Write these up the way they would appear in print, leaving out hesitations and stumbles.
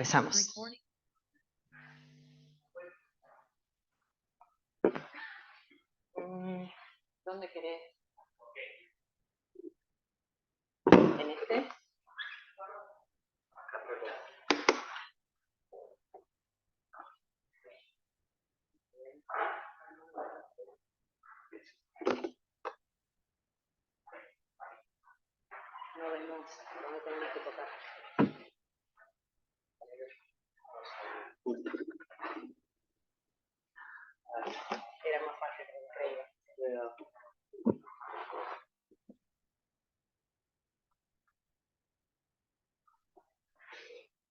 empezamos. ¿Dónde querés? ¿En este? No vemos dónde tenemos que tocar. Era más fácil de lo que creía.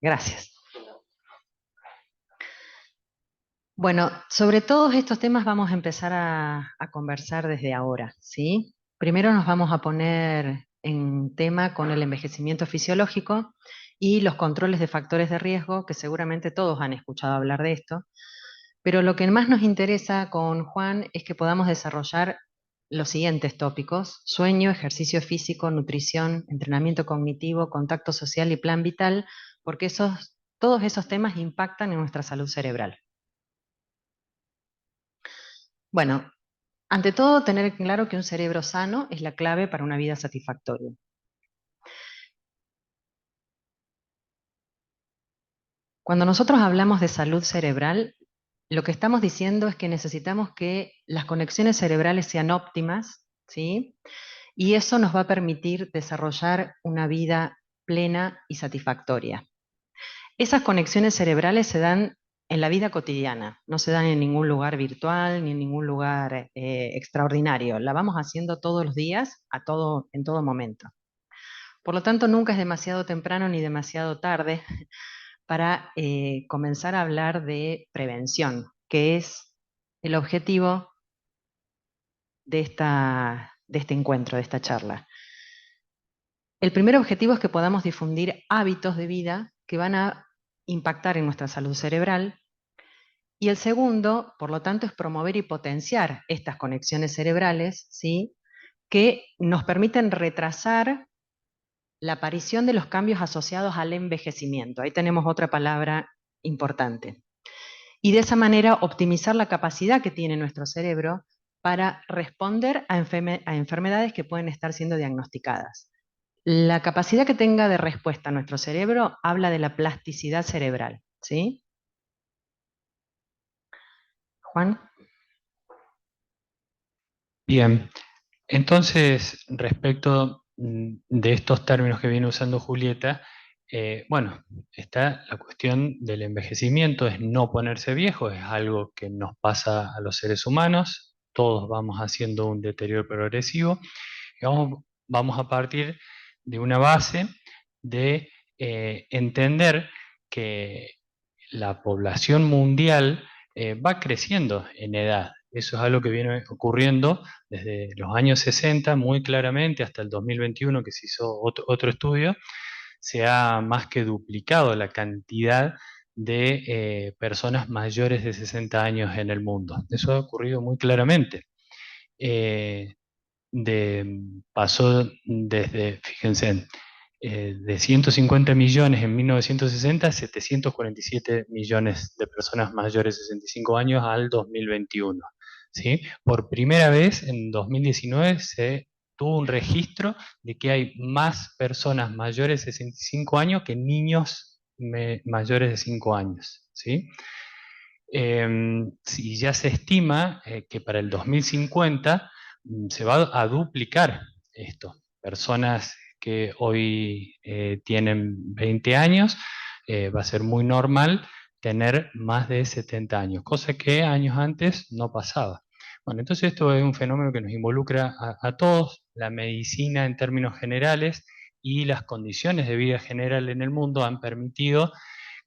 Gracias. Bueno, sobre todos estos temas vamos a empezar a conversar desde ahora, ¿sí? Primero nos vamos a poner en tema con el envejecimiento fisiológico y los controles de factores de riesgo, que seguramente todos han escuchado hablar de esto, pero lo que más nos interesa con Juan es que podamos desarrollar los siguientes tópicos: sueño, ejercicio físico, nutrición, entrenamiento cognitivo, contacto social y plan vital, porque todos esos temas impactan en nuestra salud cerebral. Bueno, ante todo, tener claro que un cerebro sano es la clave para una vida satisfactoria. Cuando nosotros hablamos de salud cerebral, lo que estamos diciendo es que necesitamos que las conexiones cerebrales sean óptimas, ¿sí? Y eso nos va a permitir desarrollar una vida plena y satisfactoria. Esas conexiones cerebrales se dan en la vida cotidiana, no se dan en ningún lugar virtual ni en ningún lugar extraordinario. La vamos haciendo todos los días, en todo momento. Por lo tanto, nunca es demasiado temprano ni demasiado tarde para comenzar a hablar de prevención, que es el objetivo de este encuentro, de esta charla. El primer objetivo es que podamos difundir hábitos de vida que van a impactar en nuestra salud cerebral. Y el segundo, por lo tanto, es promover y potenciar estas conexiones cerebrales, ¿sí?, que nos permiten retrasar la aparición de los cambios asociados al envejecimiento. Ahí tenemos otra palabra importante. Y de esa manera optimizar la capacidad que tiene nuestro cerebro para responder a enfermedades que pueden estar siendo diagnosticadas. La capacidad que tenga de respuesta nuestro cerebro habla de la plasticidad cerebral, ¿sí? Juan. Bien, entonces respecto de estos términos que viene usando Julieta, bueno, está la cuestión del envejecimiento, es no ponerse viejo, es algo que nos pasa a los seres humanos, todos vamos haciendo un deterioro progresivo, y vamos a partir de una base de entender que la población mundial va creciendo en edad. Eso es algo que viene ocurriendo desde los años 60 muy claramente hasta el 2021, que se hizo otro estudio. Se ha más que duplicado la cantidad de personas mayores de 60 años en el mundo. Eso ha ocurrido muy claramente. Pasó desde, fíjense, de 150 millones en 1960 a 747 millones de personas mayores de 65 años al 2021. ¿Sí? Por primera vez en 2019 se tuvo un registro de que hay más personas mayores de 65 años que niños mayores de 5 años. ¿Sí? Si ya se estima que para el 2050 se va a duplicar esto. Personas que hoy tienen 20 años, va a ser muy normal tener más de 70 años, cosa que años antes no pasaba. Bueno, entonces esto es un fenómeno que nos involucra a todos, la medicina en términos generales y las condiciones de vida general en el mundo han permitido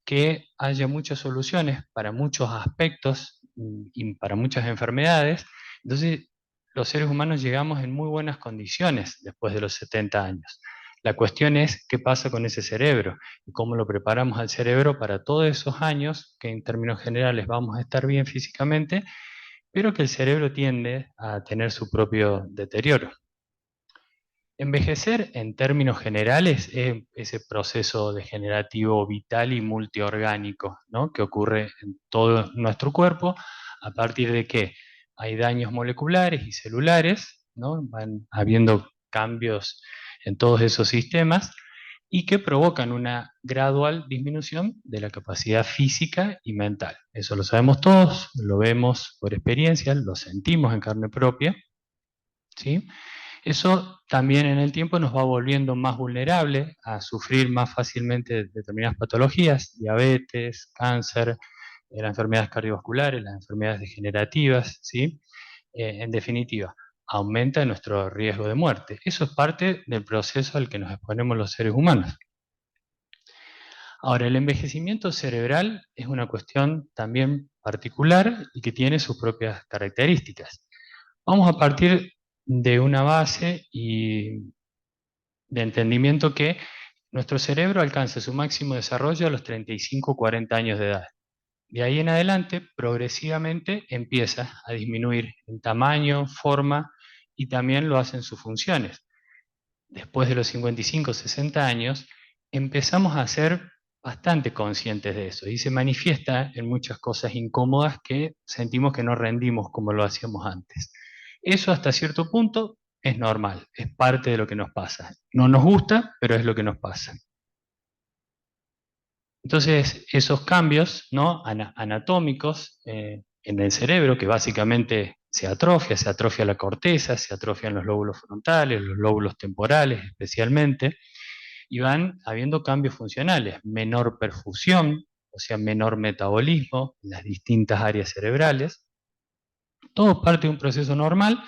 que haya muchas soluciones para muchos aspectos y para muchas enfermedades. Entonces, los seres humanos llegamos en muy buenas condiciones después de los 70 años. La cuestión es qué pasa con ese cerebro y cómo lo preparamos al cerebro para todos esos años que en términos generales vamos a estar bien físicamente, pero que el cerebro tiende a tener su propio deterioro. Envejecer, en términos generales, es ese proceso degenerativo vital y multiorgánico, ¿no?, que ocurre en todo nuestro cuerpo, a partir de que hay daños moleculares y celulares, ¿no?, van habiendo cambios en todos esos sistemas, y que provocan una gradual disminución de la capacidad física y mental. Eso lo sabemos todos, lo vemos por experiencia, lo sentimos en carne propia, ¿sí? Eso también en el tiempo nos va volviendo más vulnerables a sufrir más fácilmente determinadas patologías, diabetes, cáncer, las enfermedades cardiovasculares, las enfermedades degenerativas, ¿sí? En definitiva, aumenta nuestro riesgo de muerte. Eso es parte del proceso al que nos exponemos los seres humanos. Ahora, el envejecimiento cerebral es una cuestión también particular y que tiene sus propias características. Vamos a partir de una base y de entendimiento que nuestro cerebro alcanza su máximo desarrollo a los 35 o 40 años de edad. De ahí en adelante, progresivamente empieza a disminuir en tamaño, forma y también lo hacen sus funciones. Después de los 55 o 60 años, empezamos a ser bastante conscientes de eso y se manifiesta en muchas cosas incómodas que sentimos que no rendimos como lo hacíamos antes. Eso hasta cierto punto es normal, es parte de lo que nos pasa. No nos gusta, pero es lo que nos pasa. Entonces, esos cambios, ¿no?, anatómicos en el cerebro, que básicamente se atrofia la corteza, se atrofian los lóbulos frontales, los lóbulos temporales especialmente, y van habiendo cambios funcionales, menor perfusión, o sea, menor metabolismo en las distintas áreas cerebrales. Todo parte de un proceso normal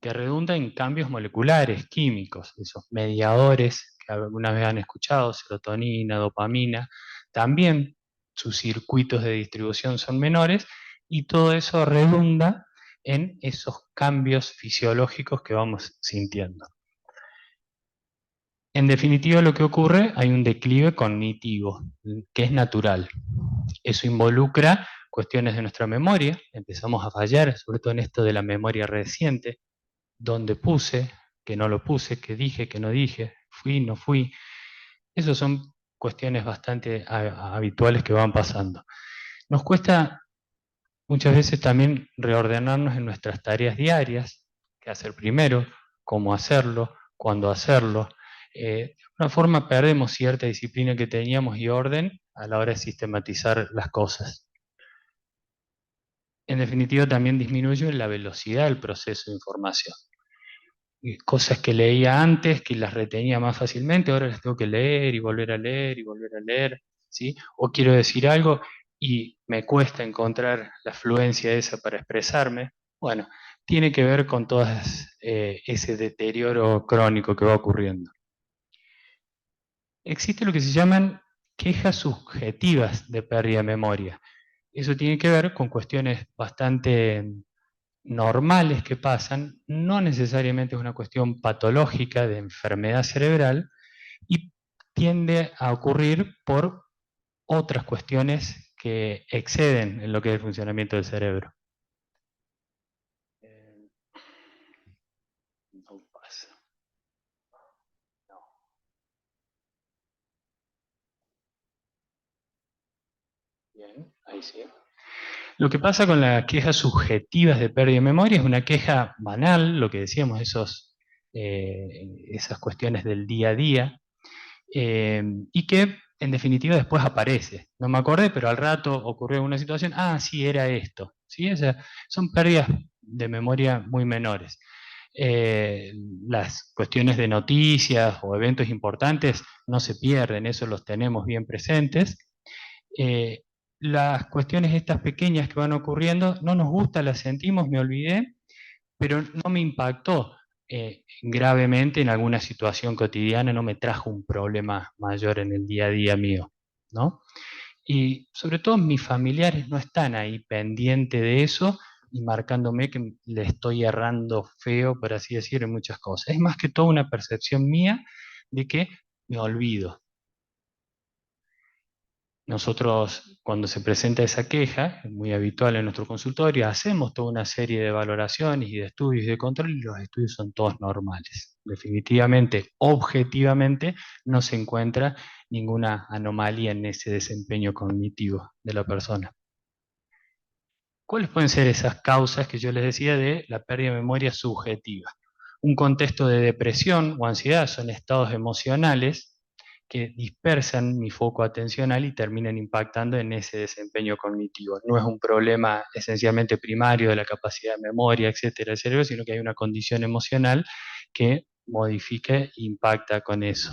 que redunda en cambios moleculares, químicos, esos mediadores que alguna vez han escuchado, serotonina, dopamina, también sus circuitos de distribución son menores y todo eso redunda en esos cambios fisiológicos que vamos sintiendo. En definitiva, lo que ocurre, hay un declive cognitivo, que es natural. Eso involucra cuestiones de nuestra memoria, empezamos a fallar, sobre todo en esto de la memoria reciente, dónde puse, que no lo puse, qué dije, que no dije, fui, no fui. Esas son cuestiones bastante habituales que van pasando. Nos cuesta muchas veces también reordenarnos en nuestras tareas diarias, qué hacer primero, cómo hacerlo, cuándo hacerlo. De alguna forma perdemos cierta disciplina que teníamos y orden a la hora de sistematizar las cosas. En definitiva, también disminuye la velocidad del proceso de información. Cosas que leía antes, que las retenía más fácilmente, ahora las tengo que leer y volver a leer y volver a leer, ¿sí? O quiero decir algo y me cuesta encontrar la fluencia esa para expresarme. Bueno, tiene que ver con todo ese deterioro crónico que va ocurriendo. Existe lo que se llaman quejas subjetivas de pérdida de memoria. Eso tiene que ver con cuestiones bastante normales que pasan, no necesariamente es una cuestión patológica de enfermedad cerebral y tiende a ocurrir por otras cuestiones que exceden en lo que es el funcionamiento del cerebro. No pasa. No. Bien, ahí sí. Lo que pasa con las quejas subjetivas de pérdida de memoria es una queja banal, lo que decíamos, esas cuestiones del día a día, y que en definitiva después aparece. No me acordé, pero al rato ocurrió una situación, sí, era esto. ¿Sí? O sea, son pérdidas de memoria muy menores. Las cuestiones de noticias o eventos importantes no se pierden, eso los tenemos bien presentes. Las cuestiones estas pequeñas que van ocurriendo, no nos gusta, las sentimos, me olvidé, pero no me impactó gravemente en alguna situación cotidiana, no me trajo un problema mayor en el día a día mío, ¿no? Y sobre todo mis familiares no están ahí pendientes de eso y marcándome que le estoy errando feo, por así decir, en muchas cosas. Es más que todo una percepción mía de que me olvido. Nosotros, cuando se presenta esa queja, es muy habitual en nuestro consultorio, hacemos toda una serie de valoraciones y de estudios y de control, y los estudios son todos normales. Definitivamente, objetivamente, no se encuentra ninguna anomalía en ese desempeño cognitivo de la persona. ¿Cuáles pueden ser esas causas que yo les decía de la pérdida de memoria subjetiva? Un contexto de depresión o ansiedad son estados emocionales que dispersan mi foco atencional y terminan impactando en ese desempeño cognitivo. No es un problema esencialmente primario de la capacidad de memoria, etcétera, del cerebro, sino que hay una condición emocional que modifica e impacta con eso.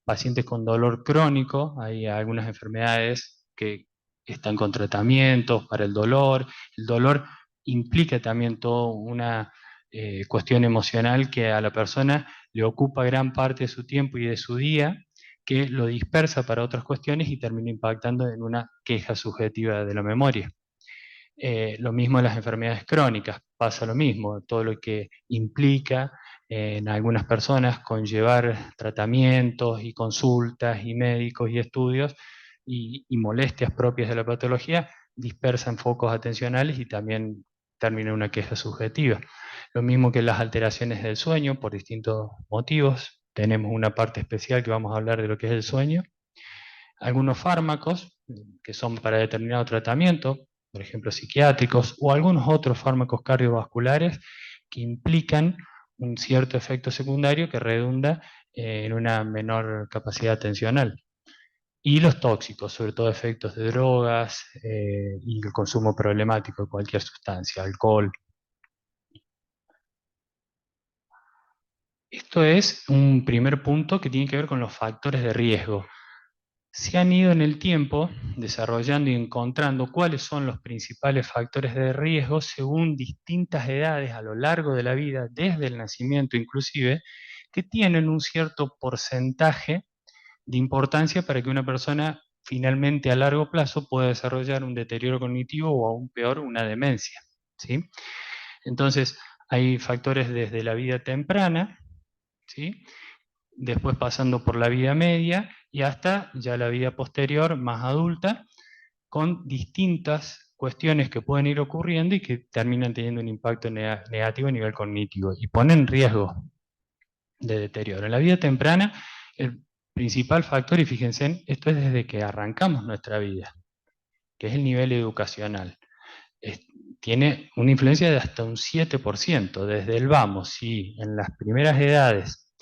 Pacientes con dolor crónico, hay algunas enfermedades que están con tratamientos para el dolor. El dolor implica también toda una cuestión emocional que a la persona le ocupa gran parte de su tiempo y de su día, que lo dispersa para otras cuestiones y termina impactando en una queja subjetiva de la memoria. Lo mismo en las enfermedades crónicas, pasa lo mismo, todo lo que implica en algunas personas conllevar tratamientos y consultas y médicos y estudios y molestias propias de la patología, dispersan focos atencionales y también termina una queja subjetiva. Lo mismo que las alteraciones del sueño por distintos motivos, tenemos una parte especial que vamos a hablar de lo que es el sueño. Algunos fármacos que son para determinado tratamiento, por ejemplo psiquiátricos, o algunos otros fármacos cardiovasculares que implican un cierto efecto secundario que redunda en una menor capacidad atencional. Y los tóxicos, sobre todo efectos de drogas y el consumo problemático de cualquier sustancia, alcohol. Esto es un primer punto que tiene que ver con los factores de riesgo. Se han ido en el tiempo desarrollando y encontrando cuáles son los principales factores de riesgo según distintas edades a lo largo de la vida, desde el nacimiento inclusive, que tienen un cierto porcentaje de importancia para que una persona finalmente a largo plazo pueda desarrollar un deterioro cognitivo o aún peor, una demencia, ¿sí? Entonces, hay factores desde la vida temprana, ¿sí? Después pasando por la vida media y hasta ya la vida posterior, más adulta, con distintas cuestiones que pueden ir ocurriendo y que terminan teniendo un impacto negativo a nivel cognitivo y ponen riesgo de deterioro. En la vida temprana, el principal factor, y fíjense, esto es desde que arrancamos nuestra vida, que es el nivel educacional. Tiene una influencia de hasta un 7%, desde el vamos, si en las primeras edades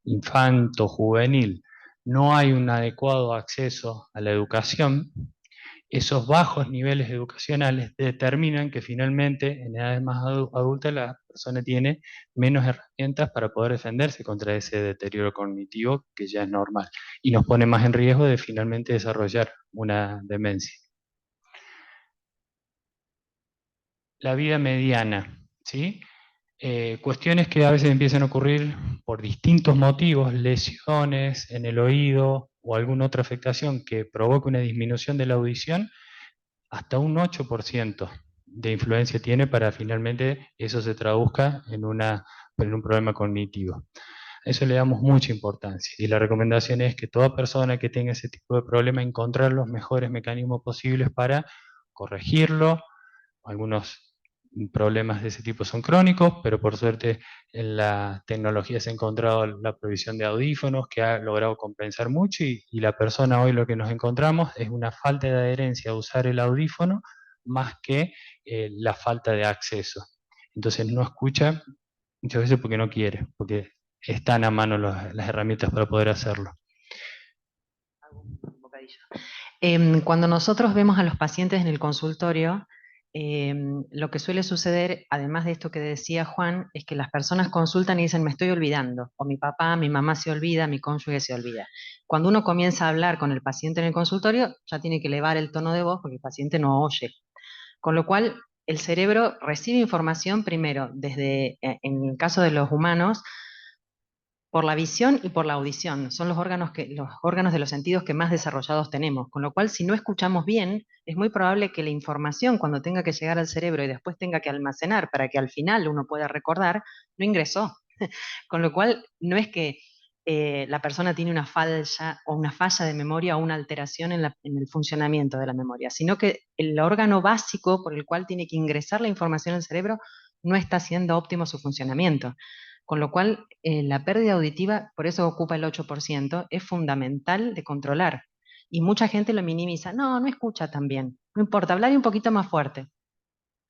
infanto, juvenil, no hay un adecuado acceso a la educación, esos bajos niveles educacionales determinan que finalmente en edades más adultas la persona tiene menos herramientas para poder defenderse contra ese deterioro cognitivo que ya es normal y nos pone más en riesgo de finalmente desarrollar una demencia. La vida mediana, ¿sí? Cuestiones que a veces empiezan a ocurrir por distintos motivos, lesiones en el oído o alguna otra afectación que provoque una disminución de la audición, hasta un 8% de influencia tiene para finalmente eso se traduzca en un problema cognitivo. A eso le damos mucha importancia y la recomendación es que toda persona que tenga ese tipo de problema encontrar los mejores mecanismos posibles para corregirlo. Algunos problemas de ese tipo son crónicos, pero por suerte en la tecnología se ha encontrado la provisión de audífonos que ha logrado compensar mucho y la persona hoy lo que nos encontramos es una falta de adherencia a usar el audífono más que la falta de acceso. Entonces no escucha muchas veces porque no quiere, porque están a mano las herramientas para poder hacerlo. Cuando nosotros vemos a los pacientes en el consultorio, lo que suele suceder, además de esto que decía Juan, es que las personas consultan y dicen, me estoy olvidando, o mi papá, mi mamá se olvida, mi cónyuge se olvida. Cuando uno comienza a hablar con el paciente en el consultorio, ya tiene que elevar el tono de voz porque el paciente no oye. Con lo cual, el cerebro recibe información primero, en el caso de los humanos, por la visión y por la audición. Son los órganos de los sentidos que más desarrollados tenemos. Con lo cual, si no escuchamos bien, es muy probable que la información, cuando tenga que llegar al cerebro y después tenga que almacenar para que al final uno pueda recordar, no ingresó. Con lo cual, no es que la persona tiene una falla o una falla de memoria o una alteración en el funcionamiento de la memoria, sino que el órgano básico por el cual tiene que ingresar la información al cerebro no está haciendo óptimo su funcionamiento. Con lo cual, la pérdida auditiva, por eso ocupa el 8%, es fundamental de controlar. Y mucha gente lo minimiza. No, no escucha tan bien. No importa, hablar un poquito más fuerte.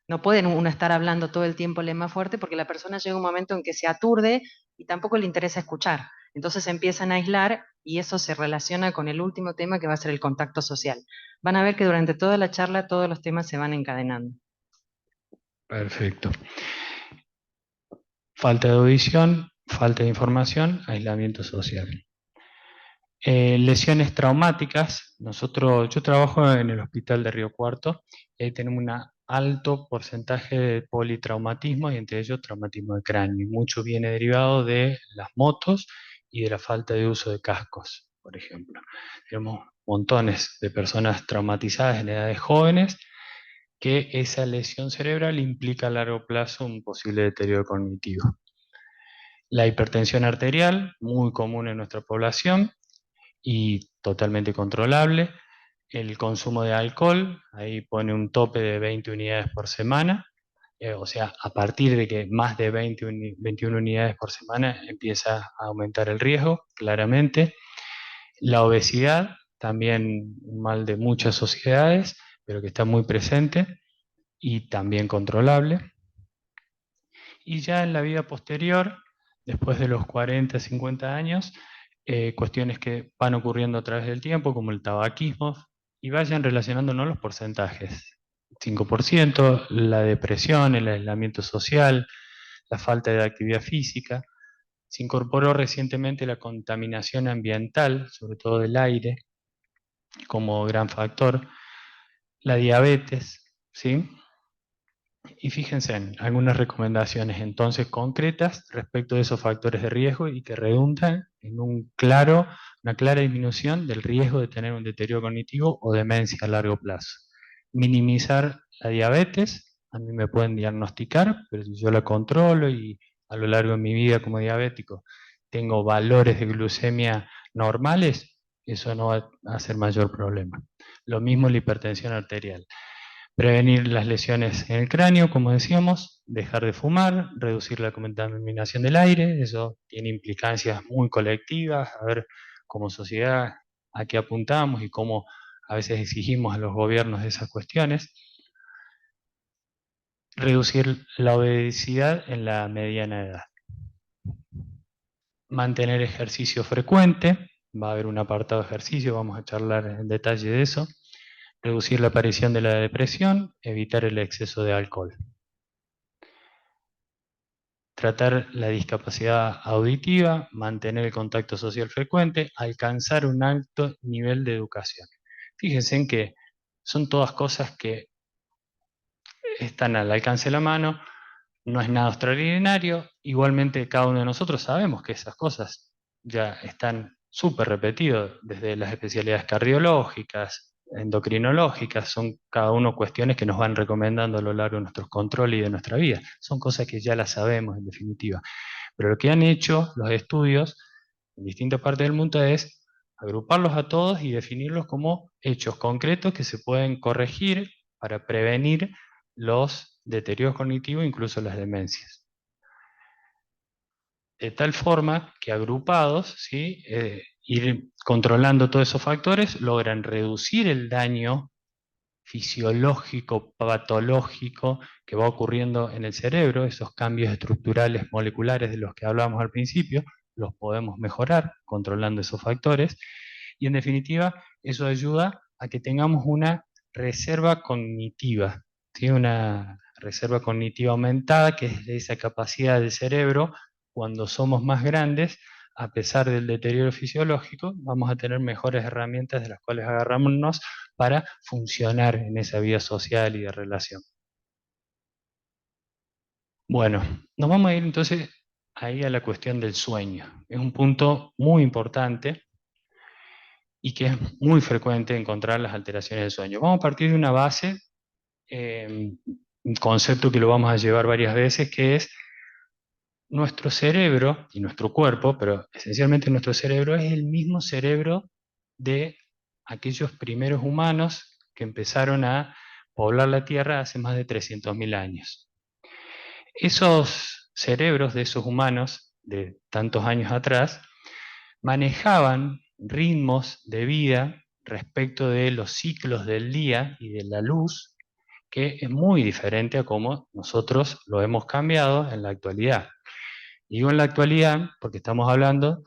No pueden uno estar hablando todo el tiempo más fuerte porque la persona llega un momento en que se aturde y tampoco le interesa escuchar. Entonces se empiezan a aislar y eso se relaciona con el último tema que va a ser el contacto social. Van a ver que durante toda la charla todos los temas se van encadenando. Perfecto. Falta de audición, falta de información, aislamiento social. Lesiones traumáticas. Yo trabajo en el hospital de Río Cuarto y ahí tenemos un alto porcentaje de politraumatismo y entre ellos traumatismo de cráneo. Y mucho viene derivado de las motos y de la falta de uso de cascos, por ejemplo. Tenemos montones de personas traumatizadas en edades jóvenes que esa lesión cerebral implica a largo plazo un posible deterioro cognitivo. La hipertensión arterial, muy común en nuestra población y totalmente controlable. El consumo de alcohol, ahí pone un tope de 20 unidades por semana, o sea, a partir de que más de 21 unidades por semana empieza a aumentar el riesgo, claramente. La obesidad, también un mal de muchas sociedades, pero que está muy presente y también controlable. Y ya en la vida posterior, después de los 40, 50 años, cuestiones que van ocurriendo a través del tiempo, como el tabaquismo, y vayan relacionándonos los porcentajes. 5%, la depresión, el aislamiento social, la falta de actividad física. Se incorporó recientemente la contaminación ambiental, sobre todo del aire, como gran factor. La diabetes, ¿sí? Y fíjense en algunas recomendaciones entonces concretas respecto de esos factores de riesgo y que redundan en una clara disminución del riesgo de tener un deterioro cognitivo o demencia a largo plazo. Minimizar la diabetes, a mí me pueden diagnosticar, pero si yo la controlo y a lo largo de mi vida como diabético tengo valores de glucemia normales, eso no va a ser mayor problema. Lo mismo la hipertensión arterial. Prevenir las lesiones en el cráneo, como decíamos, dejar de fumar, reducir la contaminación del aire, eso tiene implicancias muy colectivas, a ver como sociedad a qué apuntamos y cómo a veces exigimos a los gobiernos de esas cuestiones. Reducir la obesidad en la mediana edad. Mantener ejercicio frecuente, va a haber un apartado de ejercicio, vamos a charlar en detalle de eso. Reducir la aparición de la depresión, evitar el exceso de alcohol. Tratar la discapacidad auditiva, mantener el contacto social frecuente, alcanzar un alto nivel de educación. Fíjense en que son todas cosas que están al alcance de la mano, no es nada extraordinario, igualmente cada uno de nosotros sabemos que esas cosas ya están súper repetidas desde las especialidades cardiológicas, endocrinológicas, son cada uno cuestiones que nos van recomendando a lo largo de nuestros controles y de nuestra vida. Son cosas que ya las sabemos en definitiva. Pero lo que han hecho los estudios en distintas partes del mundo es agruparlos a todos y definirlos como hechos concretos que se pueden corregir para prevenir los deterioros cognitivos, incluso las demencias. De tal forma que agrupados, ¿sí? Ir controlando todos esos factores, logran reducir el daño fisiológico, patológico que va ocurriendo en el cerebro, esos cambios estructurales moleculares de los que hablábamos al principio, los podemos mejorar controlando esos factores y en definitiva eso ayuda a que tengamos una reserva cognitiva, ¿sí? Una reserva cognitiva aumentada, que es esa capacidad del cerebro cuando somos más grandes, a pesar del deterioro fisiológico, vamos a tener mejores herramientas de las cuales agarrarnos para funcionar en esa vida social y de relación. Bueno, nos vamos a ir entonces ahí a la cuestión del sueño. Es un punto muy importante y que es muy frecuente encontrar las alteraciones del sueño. Vamos a partir de una base, un concepto que lo vamos a llevar varias veces, que es nuestro cerebro y nuestro cuerpo, pero esencialmente nuestro cerebro es el mismo cerebro de aquellos primeros humanos que empezaron a poblar la Tierra hace más de 300.000 años. Esos cerebros de esos humanos de tantos años atrás manejaban ritmos de vida respecto de los ciclos del día y de la luz, que es muy diferente a cómo nosotros lo hemos cambiado en la actualidad. Digo en la actualidad porque estamos hablando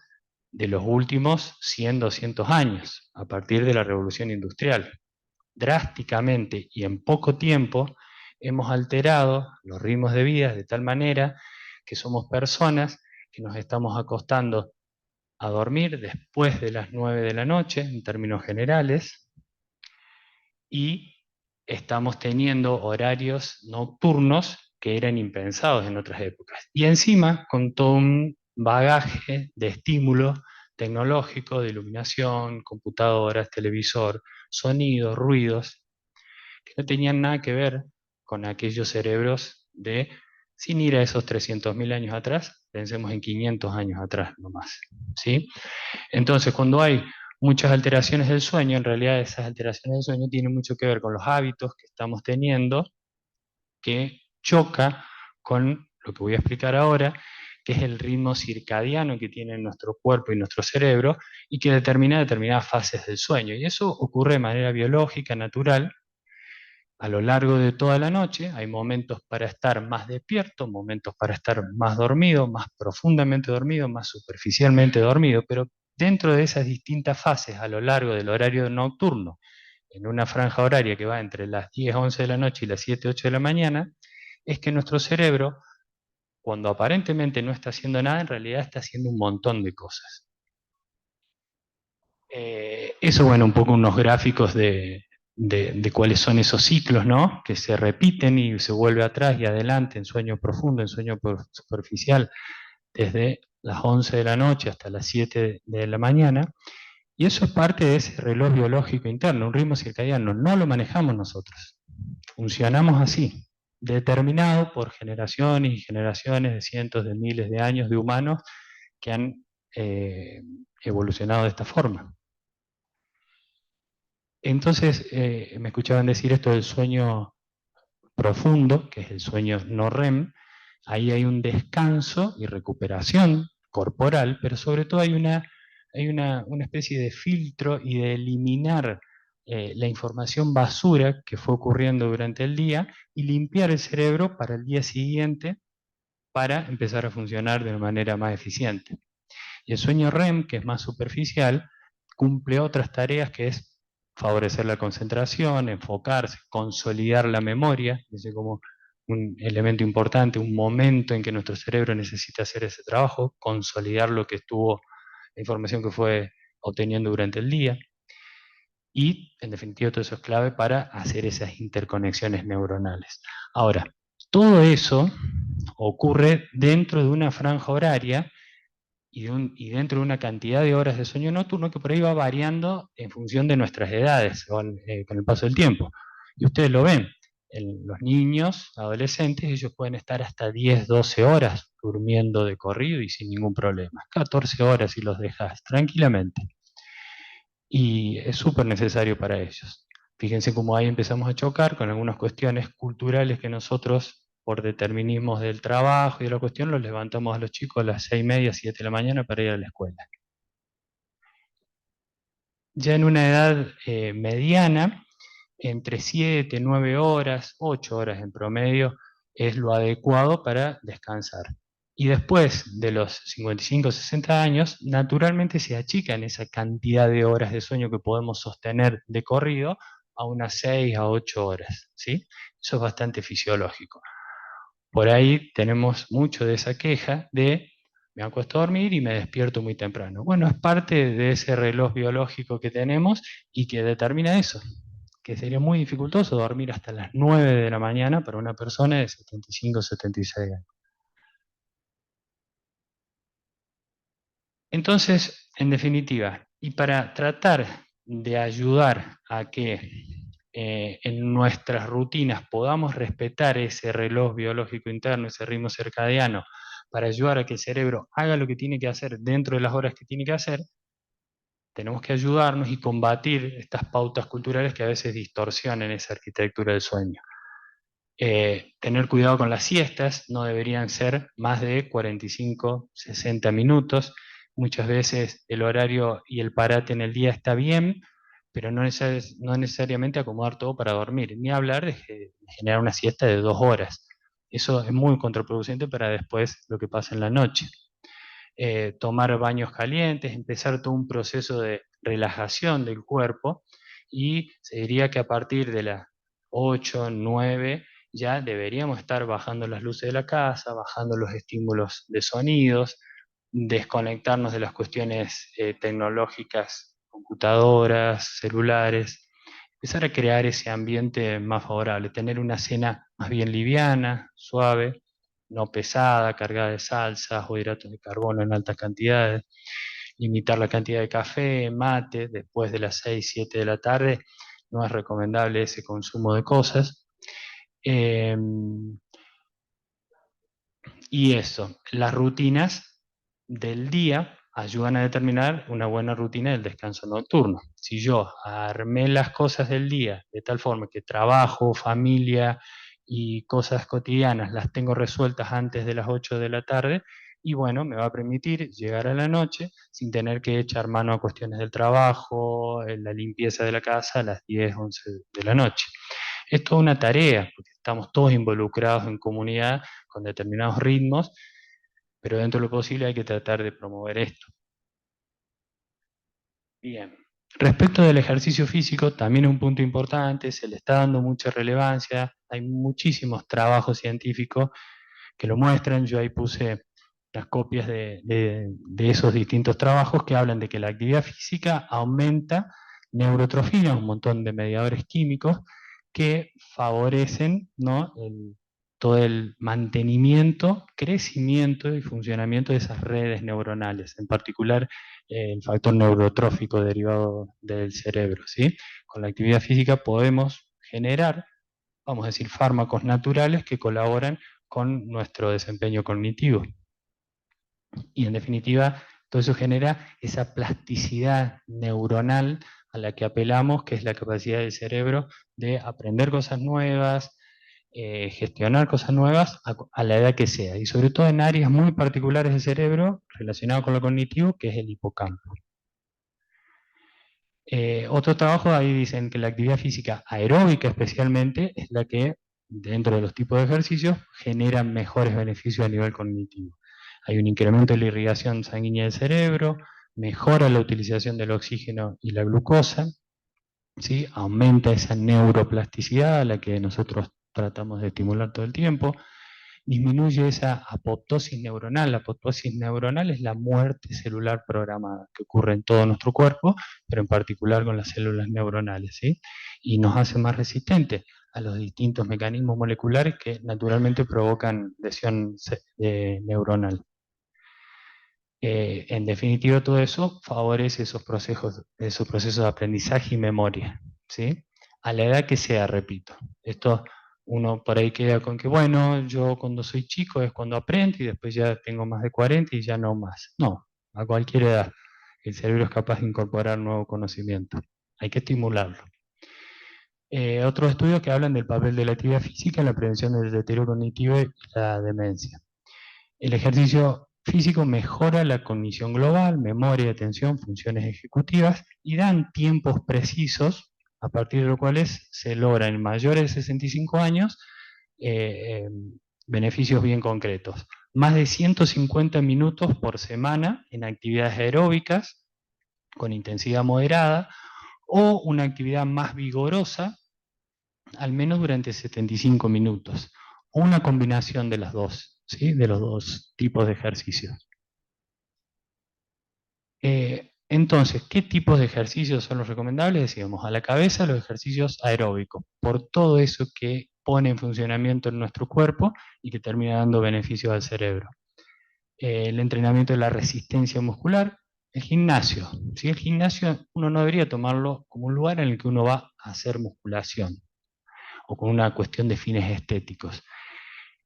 de los últimos 100, 200 años, a partir de la revolución industrial. Drásticamente y en poco tiempo hemos alterado los ritmos de vida de tal manera que somos personas que nos estamos acostando a dormir después de las 9 de la noche, en términos generales, y estamos teniendo horarios nocturnos que eran impensados en otras épocas. Y encima, con todo un bagaje de estímulo tecnológico, de iluminación, computadoras, televisor, sonidos, ruidos, que no tenían nada que ver con aquellos cerebros de, sin ir a esos 300.000 años atrás, pensemos en 500 años atrás nomás, ¿sí? Entonces, cuando hay muchas alteraciones del sueño, en realidad esas alteraciones del sueño tienen mucho que ver con los hábitos que estamos teniendo, que choca con lo que voy a explicar ahora, que es el ritmo circadiano que tiene nuestro cuerpo y nuestro cerebro, y que determina determinadas fases del sueño. Y eso ocurre de manera biológica, natural, a lo largo de toda la noche. Hay momentos para estar más despierto, momentos para estar más dormido, más profundamente dormido, más superficialmente dormido, pero dentro de esas distintas fases a lo largo del horario nocturno, en una franja horaria que va entre las 10, 11 de la noche y las 7, 8 de la mañana, es que nuestro cerebro, cuando aparentemente no está haciendo nada, en realidad está haciendo un montón de cosas. Eso, bueno, un poco unos gráficos de cuáles son esos ciclos, ¿no? Que se repiten y se vuelve atrás y adelante en sueño profundo, en sueño superficial, desde las 11 de la noche hasta las 7 de la mañana. Y eso es parte de ese reloj biológico interno, un ritmo circadiano. No lo manejamos nosotros. Funcionamos así, determinado por generaciones y generaciones de cientos de miles de años de humanos que han evolucionado de esta forma. Entonces, me escuchaban decir esto del sueño profundo, que es el sueño no REM. Ahí hay un descanso y recuperación corporal, pero sobre todo hay una especie de filtro y de eliminar la información basura que fue ocurriendo durante el día y limpiar el cerebro para el día siguiente para empezar a funcionar de una manera más eficiente. Y el sueño REM, que es más superficial, cumple otras tareas que es favorecer la concentración, enfocarse, consolidar la memoria, es como un elemento importante, un momento en que nuestro cerebro necesita hacer ese trabajo, consolidar lo que estuvo, la información que fue obteniendo durante el día. Y, en definitiva, todo eso es clave para hacer esas interconexiones neuronales. Ahora, todo eso ocurre dentro de una franja horaria y dentro de una cantidad de horas de sueño nocturno que por ahí va variando en función de nuestras edades con el paso del tiempo. Y ustedes lo ven, los niños, adolescentes, ellos pueden estar hasta 10, 12 horas durmiendo de corrido y sin ningún problema. 14 horas si los dejas tranquilamente. Y es súper necesario para ellos. Fíjense cómo ahí empezamos a chocar con algunas cuestiones culturales que nosotros, por determinismos del trabajo y de la cuestión, los levantamos a los chicos a las 6:30, 7 de la mañana para ir a la escuela. Ya en una edad mediana, entre 7, 9 horas, 8 horas en promedio, es lo adecuado para descansar. Y después de los 55, 60 años, naturalmente se achican esa cantidad de horas de sueño que podemos sostener de corrido a unas 6 a 8 horas, ¿sí? Eso es bastante fisiológico. Por ahí tenemos mucho de esa queja de me acuesto a dormir y me despierto muy temprano. Bueno, es parte de ese reloj biológico que tenemos y que determina eso, que sería muy dificultoso dormir hasta las 9 de la mañana para una persona de 75, 76 años. Entonces, en definitiva, y para tratar de ayudar a que en nuestras rutinas podamos respetar ese reloj biológico interno, ese ritmo circadiano, para ayudar a que el cerebro haga lo que tiene que hacer dentro de las horas que tiene que hacer, tenemos que ayudarnos y combatir estas pautas culturales que a veces distorsionan esa arquitectura del sueño. Tener cuidado con las siestas, no deberían ser más de 45, 60 minutos. Muchas veces el horario y el parate en el día está bien, pero no necesariamente acomodar todo para dormir, ni hablar de generar una siesta de 2 horas. Eso es muy contraproducente para después lo que pasa en la noche. Tomar baños calientes, empezar todo un proceso de relajación del cuerpo, y se diría que a partir de las 8, 9 ya deberíamos estar bajando las luces de la casa, bajando los estímulos de sonidos, desconectarnos de las cuestiones tecnológicas, computadoras, celulares, empezar a crear ese ambiente más favorable, tener una cena más bien liviana, suave, no pesada, cargada de salsas o hidratos de carbono en altas cantidades, limitar la cantidad de café, mate, después de las 6, 7 de la tarde, no es recomendable ese consumo de cosas. Eh, y eso, las rutinas del día ayudan a determinar una buena rutina del descanso nocturno. Si yo armé las cosas del día de tal forma que trabajo, familia y cosas cotidianas las tengo resueltas antes de las 8 de la tarde, y bueno, me va a permitir llegar a la noche sin tener que echar mano a cuestiones del trabajo, la limpieza de la casa a las 10, 11 de la noche. Es toda una tarea, porque estamos todos involucrados en comunidad con determinados ritmos, pero dentro de lo posible hay que tratar de promover esto. Bien. Respecto del ejercicio físico, también es un punto importante, se le está dando mucha relevancia, hay muchísimos trabajos científicos que lo muestran. Yo ahí puse las copias de esos distintos trabajos que hablan de que la actividad física aumenta neurotrofina, un montón de mediadores químicos que favorecen, ¿no?, todo el mantenimiento, crecimiento y funcionamiento de esas redes neuronales, en particular el factor neurotrófico derivado del cerebro, ¿sí? Con la actividad física podemos generar, vamos a decir, fármacos naturales que colaboran con nuestro desempeño cognitivo. Y en definitiva, todo eso genera esa plasticidad neuronal a la que apelamos, que es la capacidad del cerebro de aprender cosas nuevas, gestionar cosas nuevas a la edad que sea, y sobre todo en áreas muy particulares del cerebro relacionadas con lo cognitivo, que es el hipocampo. Otros trabajos ahí dicen que la actividad física aeróbica especialmente es la que, dentro de los tipos de ejercicios, genera mejores beneficios a nivel cognitivo. Hay un incremento de la irrigación sanguínea del cerebro, mejora la utilización del oxígeno y la glucosa, ¿sí? Aumenta esa neuroplasticidad a la que nosotros tratamos de estimular todo el tiempo, disminuye esa apoptosis neuronal. La apoptosis neuronal es la muerte celular programada que ocurre en todo nuestro cuerpo, pero en particular con las células neuronales, ¿sí? Y nos hace más resistentes a los distintos mecanismos moleculares que naturalmente provocan lesión neuronal. En definitiva, todo eso favorece esos procesos de aprendizaje y memoria, ¿sí? A la edad que sea, repito. Esto uno por ahí queda con que, bueno, yo cuando soy chico es cuando aprendo y después ya tengo más de 40 y ya no más. No, a cualquier edad el cerebro es capaz de incorporar nuevo conocimiento. Hay que estimularlo. Otros estudios que hablan del papel de la actividad física en la prevención del deterioro cognitivo y la demencia. El ejercicio físico mejora la cognición global, memoria, atención, funciones ejecutivas, y dan tiempos precisos a partir de los cuales se logran en mayores de 65 años beneficios bien concretos. Más de 150 minutos por semana en actividades aeróbicas con intensidad moderada, o una actividad más vigorosa al menos durante 75 minutos, o una combinación de las dos, ¿sí? De los dos tipos de ejercicios. Entonces, ¿qué tipos de ejercicios son los recomendables? Decíamos, a la cabeza los ejercicios aeróbicos, por todo eso que pone en funcionamiento en nuestro cuerpo y que termina dando beneficios al cerebro. El entrenamiento de la resistencia muscular, el gimnasio. ¿Sí? El gimnasio uno no debería tomarlo como un lugar en el que uno va a hacer musculación o con una cuestión de fines estéticos.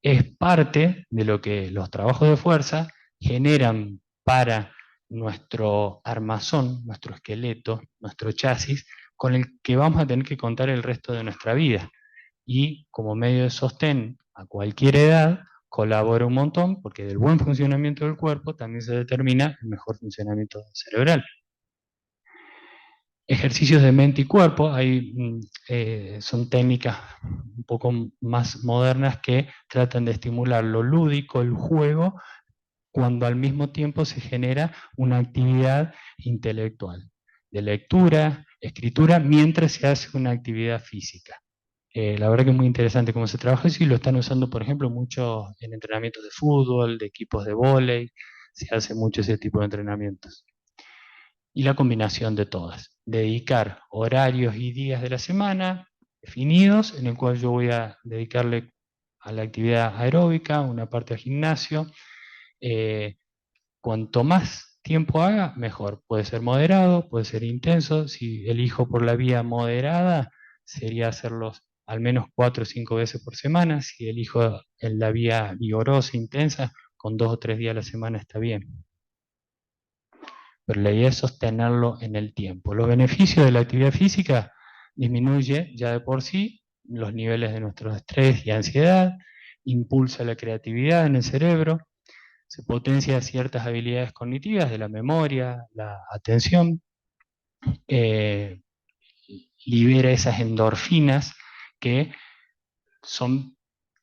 es parte de lo que los trabajos de fuerza generan para nuestro armazón, nuestro esqueleto, nuestro chasis, con el que vamos a tener que contar el resto de nuestra vida. Y como medio de sostén a cualquier edad, colabora un montón, porque del buen funcionamiento del cuerpo también se determina el mejor funcionamiento cerebral. Ejercicios de mente y cuerpo, son técnicas un poco más modernas que tratan de estimular lo lúdico, el juego, cuando al mismo tiempo se genera una actividad intelectual, de lectura, escritura, mientras se hace una actividad física. La verdad que es muy interesante cómo se trabaja eso y lo están usando, por ejemplo, mucho en entrenamientos de fútbol, de equipos de vóley, se hace mucho ese tipo de entrenamientos. Y la combinación de todas. Dedicar horarios y días de la semana definidos, en el cual yo voy a dedicarle a la actividad aeróbica, una parte al gimnasio. Cuanto más tiempo haga, mejor. Puede ser moderado, puede ser intenso. Si elijo por la vía moderada, sería hacerlos al menos 4 o 5 veces por semana. Si elijo en la vía vigorosa, intensa, con 2 o 3 días a la semana está bien. Pero la idea es sostenerlo en el tiempo. Los beneficios de la actividad física disminuye ya de por sí los niveles de nuestro estrés y ansiedad, impulsa la creatividad en el cerebro, se potencia ciertas habilidades cognitivas de la memoria, la atención, eh, libera esas endorfinas que son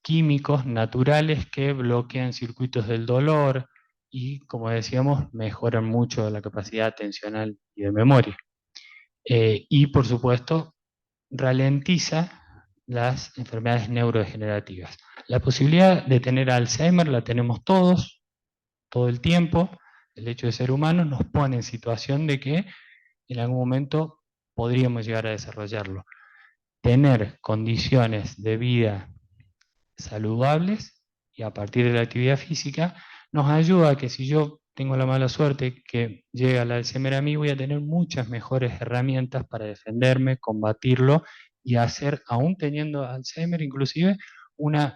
químicos naturales que bloquean circuitos del dolor y, como decíamos, mejoran mucho la capacidad atencional y de memoria. Y, por supuesto, ralentiza las enfermedades neurodegenerativas. La posibilidad de tener Alzheimer la tenemos todos, todo el tiempo. El hecho de ser humanos nos pone en situación de que en algún momento podríamos llegar a desarrollarlo. Tener condiciones de vida saludables y a partir de la actividad física nos ayuda a que si yo tengo la mala suerte que llega el Alzheimer a mí, voy a tener muchas mejores herramientas para defenderme, combatirlo y hacer, aún teniendo Alzheimer, inclusive una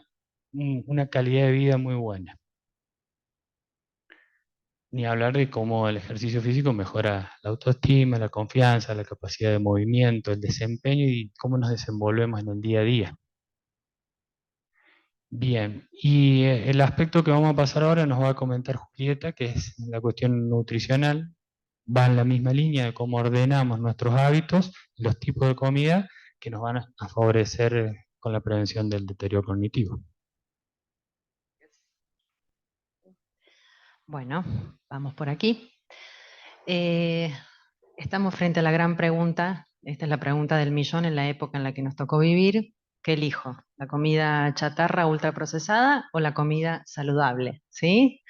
calidad de vida muy buena. Ni hablar de cómo el ejercicio físico mejora la autoestima, la confianza, la capacidad de movimiento, el desempeño y cómo nos desenvolvemos en el día a día. Bien, y el aspecto que vamos a pasar ahora nos va a comentar Julieta, que es la cuestión nutricional. Va en la misma línea de cómo ordenamos nuestros hábitos, los tipos de comida que nos van a favorecer con la prevención del deterioro cognitivo. Bueno, vamos por aquí. Estamos frente a la gran pregunta. Esta es la pregunta del millón en la época en la que nos tocó vivir. ¿Qué elijo? ¿La comida chatarra ultraprocesada o la comida saludable? ¿Sí?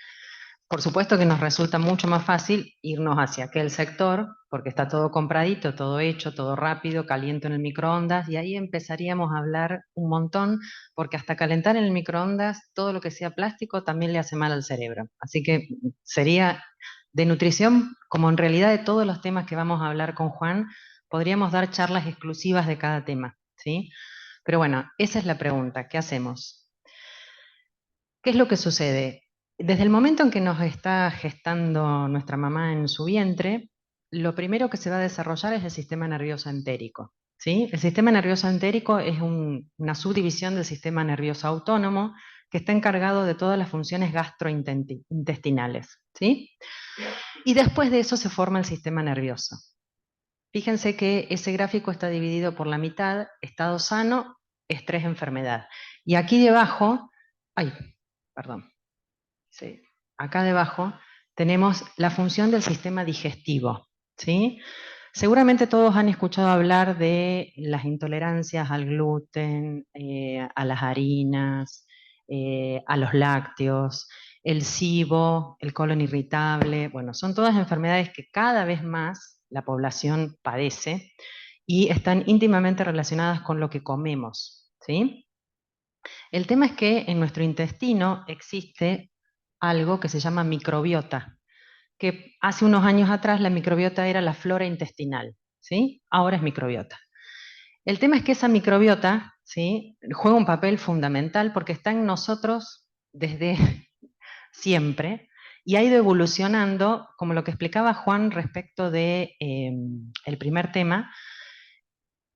Por supuesto que nos resulta mucho más fácil irnos hacia aquel sector, porque está todo compradito, todo hecho, todo rápido, caliente en el microondas, y ahí empezaríamos a hablar un montón, porque hasta calentar en el microondas, todo lo que sea plástico también le hace mal al cerebro. Así que sería de nutrición, como en realidad de todos los temas que vamos a hablar con Juan, podríamos dar charlas exclusivas de cada tema, ¿sí? Pero bueno, esa es la pregunta, ¿qué hacemos? ¿Qué es lo que sucede? Desde el momento en que nos está gestando nuestra mamá en su vientre, lo primero que se va a desarrollar es el sistema nervioso entérico. ¿Sí? El sistema nervioso entérico es una subdivisión del sistema nervioso autónomo que está encargado de todas las funciones gastrointestinales. ¿Sí? Y después de eso se forma el sistema nervioso. Fíjense que ese gráfico está dividido por la mitad, estado sano, estrés, enfermedad. Y aquí debajo, ay, perdón, sí, acá debajo tenemos la función del sistema digestivo, ¿sí? Seguramente todos han escuchado hablar de las intolerancias al gluten, a las harinas, a los lácteos, el SIBO, el colon irritable. Bueno, son todas enfermedades que cada vez más la población padece y están íntimamente relacionadas con lo que comemos, ¿sí? El tema es que en nuestro intestino existe algo que se llama microbiota, que hace unos años atrás la microbiota era la flora intestinal, ¿sí? Ahora es microbiota. El tema es que esa microbiota ¿sí? Juega un papel fundamental porque está en nosotros desde siempre y ha ido evolucionando, como lo que explicaba Juan respecto de el primer tema.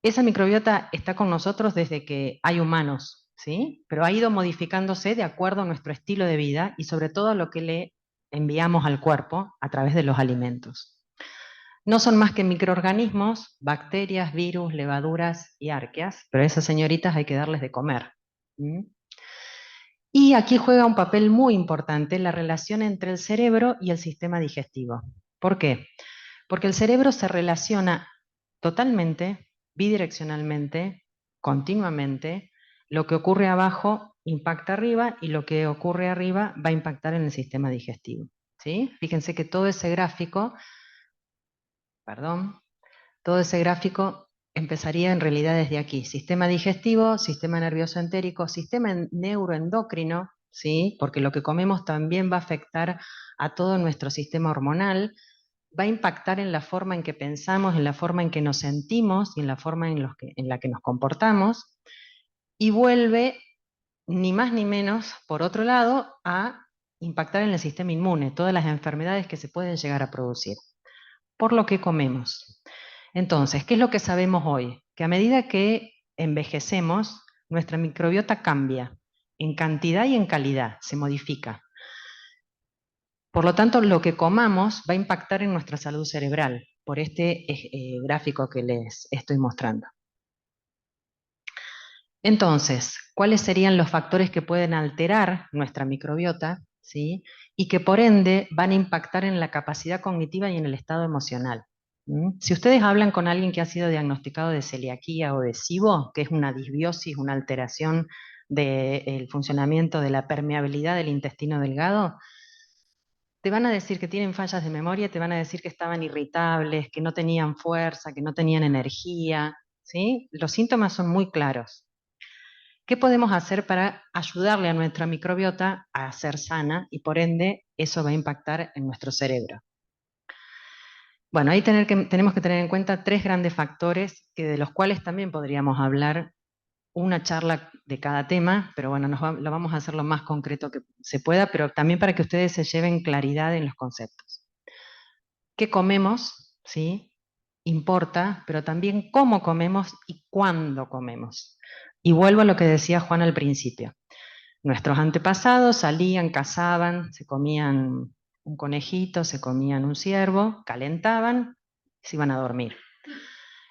Esa microbiota está con nosotros desde que hay humanos, ¿sí? Pero ha ido modificándose de acuerdo a nuestro estilo de vida y sobre todo a lo que le enviamos al cuerpo a través de los alimentos. No son más que microorganismos, bacterias, virus, levaduras y arqueas, pero a esas señoritas hay que darles de comer. ¿Mm? Y aquí juega un papel muy importante la relación entre el cerebro y el sistema digestivo. ¿Por qué? Porque el cerebro se relaciona totalmente, bidireccionalmente, continuamente. Lo que ocurre abajo impacta arriba y lo que ocurre arriba va a impactar en el sistema digestivo. ¿Sí? Fíjense que todo ese gráfico, perdón, todo ese gráfico empezaría en realidad desde aquí. Sistema digestivo, sistema nervioso entérico, sistema neuroendocrino, ¿sí? Porque lo que comemos también va a afectar a todo nuestro sistema hormonal, va a impactar en la forma en que pensamos, en la forma en que nos sentimos y en la forma en la que nos comportamos, y vuelve, ni más ni menos, por otro lado, a impactar en el sistema inmune, todas las enfermedades que se pueden llegar a producir, por lo que comemos. Entonces, ¿qué es lo que sabemos hoy? Que a medida que envejecemos, nuestra microbiota cambia en cantidad y en calidad, se modifica. Por lo tanto, lo que comamos va a impactar en nuestra salud cerebral, por este gráfico que les estoy mostrando. Entonces, ¿cuáles serían los factores que pueden alterar nuestra microbiota, ¿sí? Y que por ende van a impactar en la capacidad cognitiva y en el estado emocional? ¿Mm? Si ustedes hablan con alguien que ha sido diagnosticado de celiaquía o de SIBO, que es una disbiosis, una alteración del funcionamiento de la permeabilidad del intestino delgado, te van a decir que tienen fallas de memoria, te van a decir que estaban irritables, que no tenían fuerza, que no tenían energía, ¿sí? Los síntomas son muy claros. ¿Qué podemos hacer para ayudarle a nuestra microbiota a ser sana y por ende eso va a impactar en nuestro cerebro? Bueno, ahí tenemos que tener en cuenta tres grandes factores de los cuales también podríamos hablar una charla de cada tema, pero bueno, lo vamos a hacer lo más concreto que se pueda, pero también para que ustedes se lleven claridad en los conceptos. ¿Qué comemos? ¿Sí? Importa, pero también cómo comemos y cuándo comemos. Y vuelvo a lo que decía Juan al principio. Nuestros antepasados salían, cazaban, se comían un conejito, se comían un ciervo, calentaban, se iban a dormir.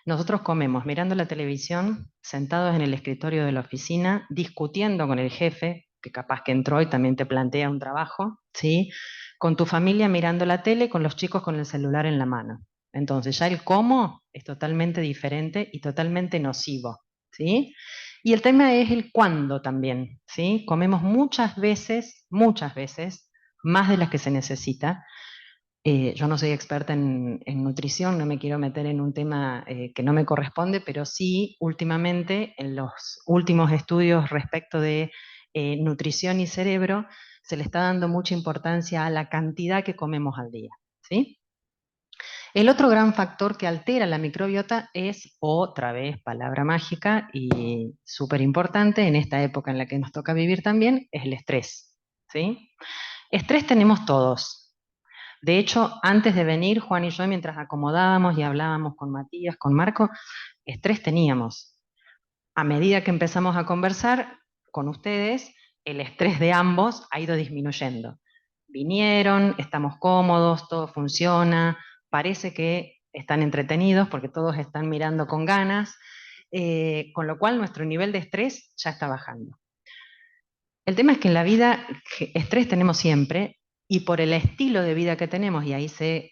Nosotros comemos mirando la televisión, sentados en el escritorio de la oficina, discutiendo con el jefe, que capaz que entró y también te plantea un trabajo, ¿sí? Con tu familia mirando la tele, con los chicos con el celular en la mano. Entonces ya el cómo es totalmente diferente y totalmente nocivo, ¿sí? Y el tema es el cuándo también, ¿sí? Comemos muchas veces, más de las que se necesita. Yo no soy experta en nutrición, no me quiero meter en un tema que no me corresponde, pero sí, últimamente, en los últimos estudios respecto de nutrición y cerebro, se le está dando mucha importancia a la cantidad que comemos al día, ¿sí? El otro gran factor que altera la microbiota es, otra vez, palabra mágica y súper importante en esta época en la que nos toca vivir también, es el estrés, ¿sí? Estrés tenemos todos. De hecho, antes de venir, Juan y yo, mientras acomodábamos y hablábamos con Matías, con Marco, estrés teníamos. A medida que empezamos a conversar con ustedes, el estrés de ambos ha ido disminuyendo. Vinieron, estamos cómodos, todo funciona, parece que están entretenidos porque todos están mirando con ganas, con lo cual nuestro nivel de estrés ya está bajando. El tema es que en la vida estrés tenemos siempre y por el estilo de vida que tenemos, y ahí se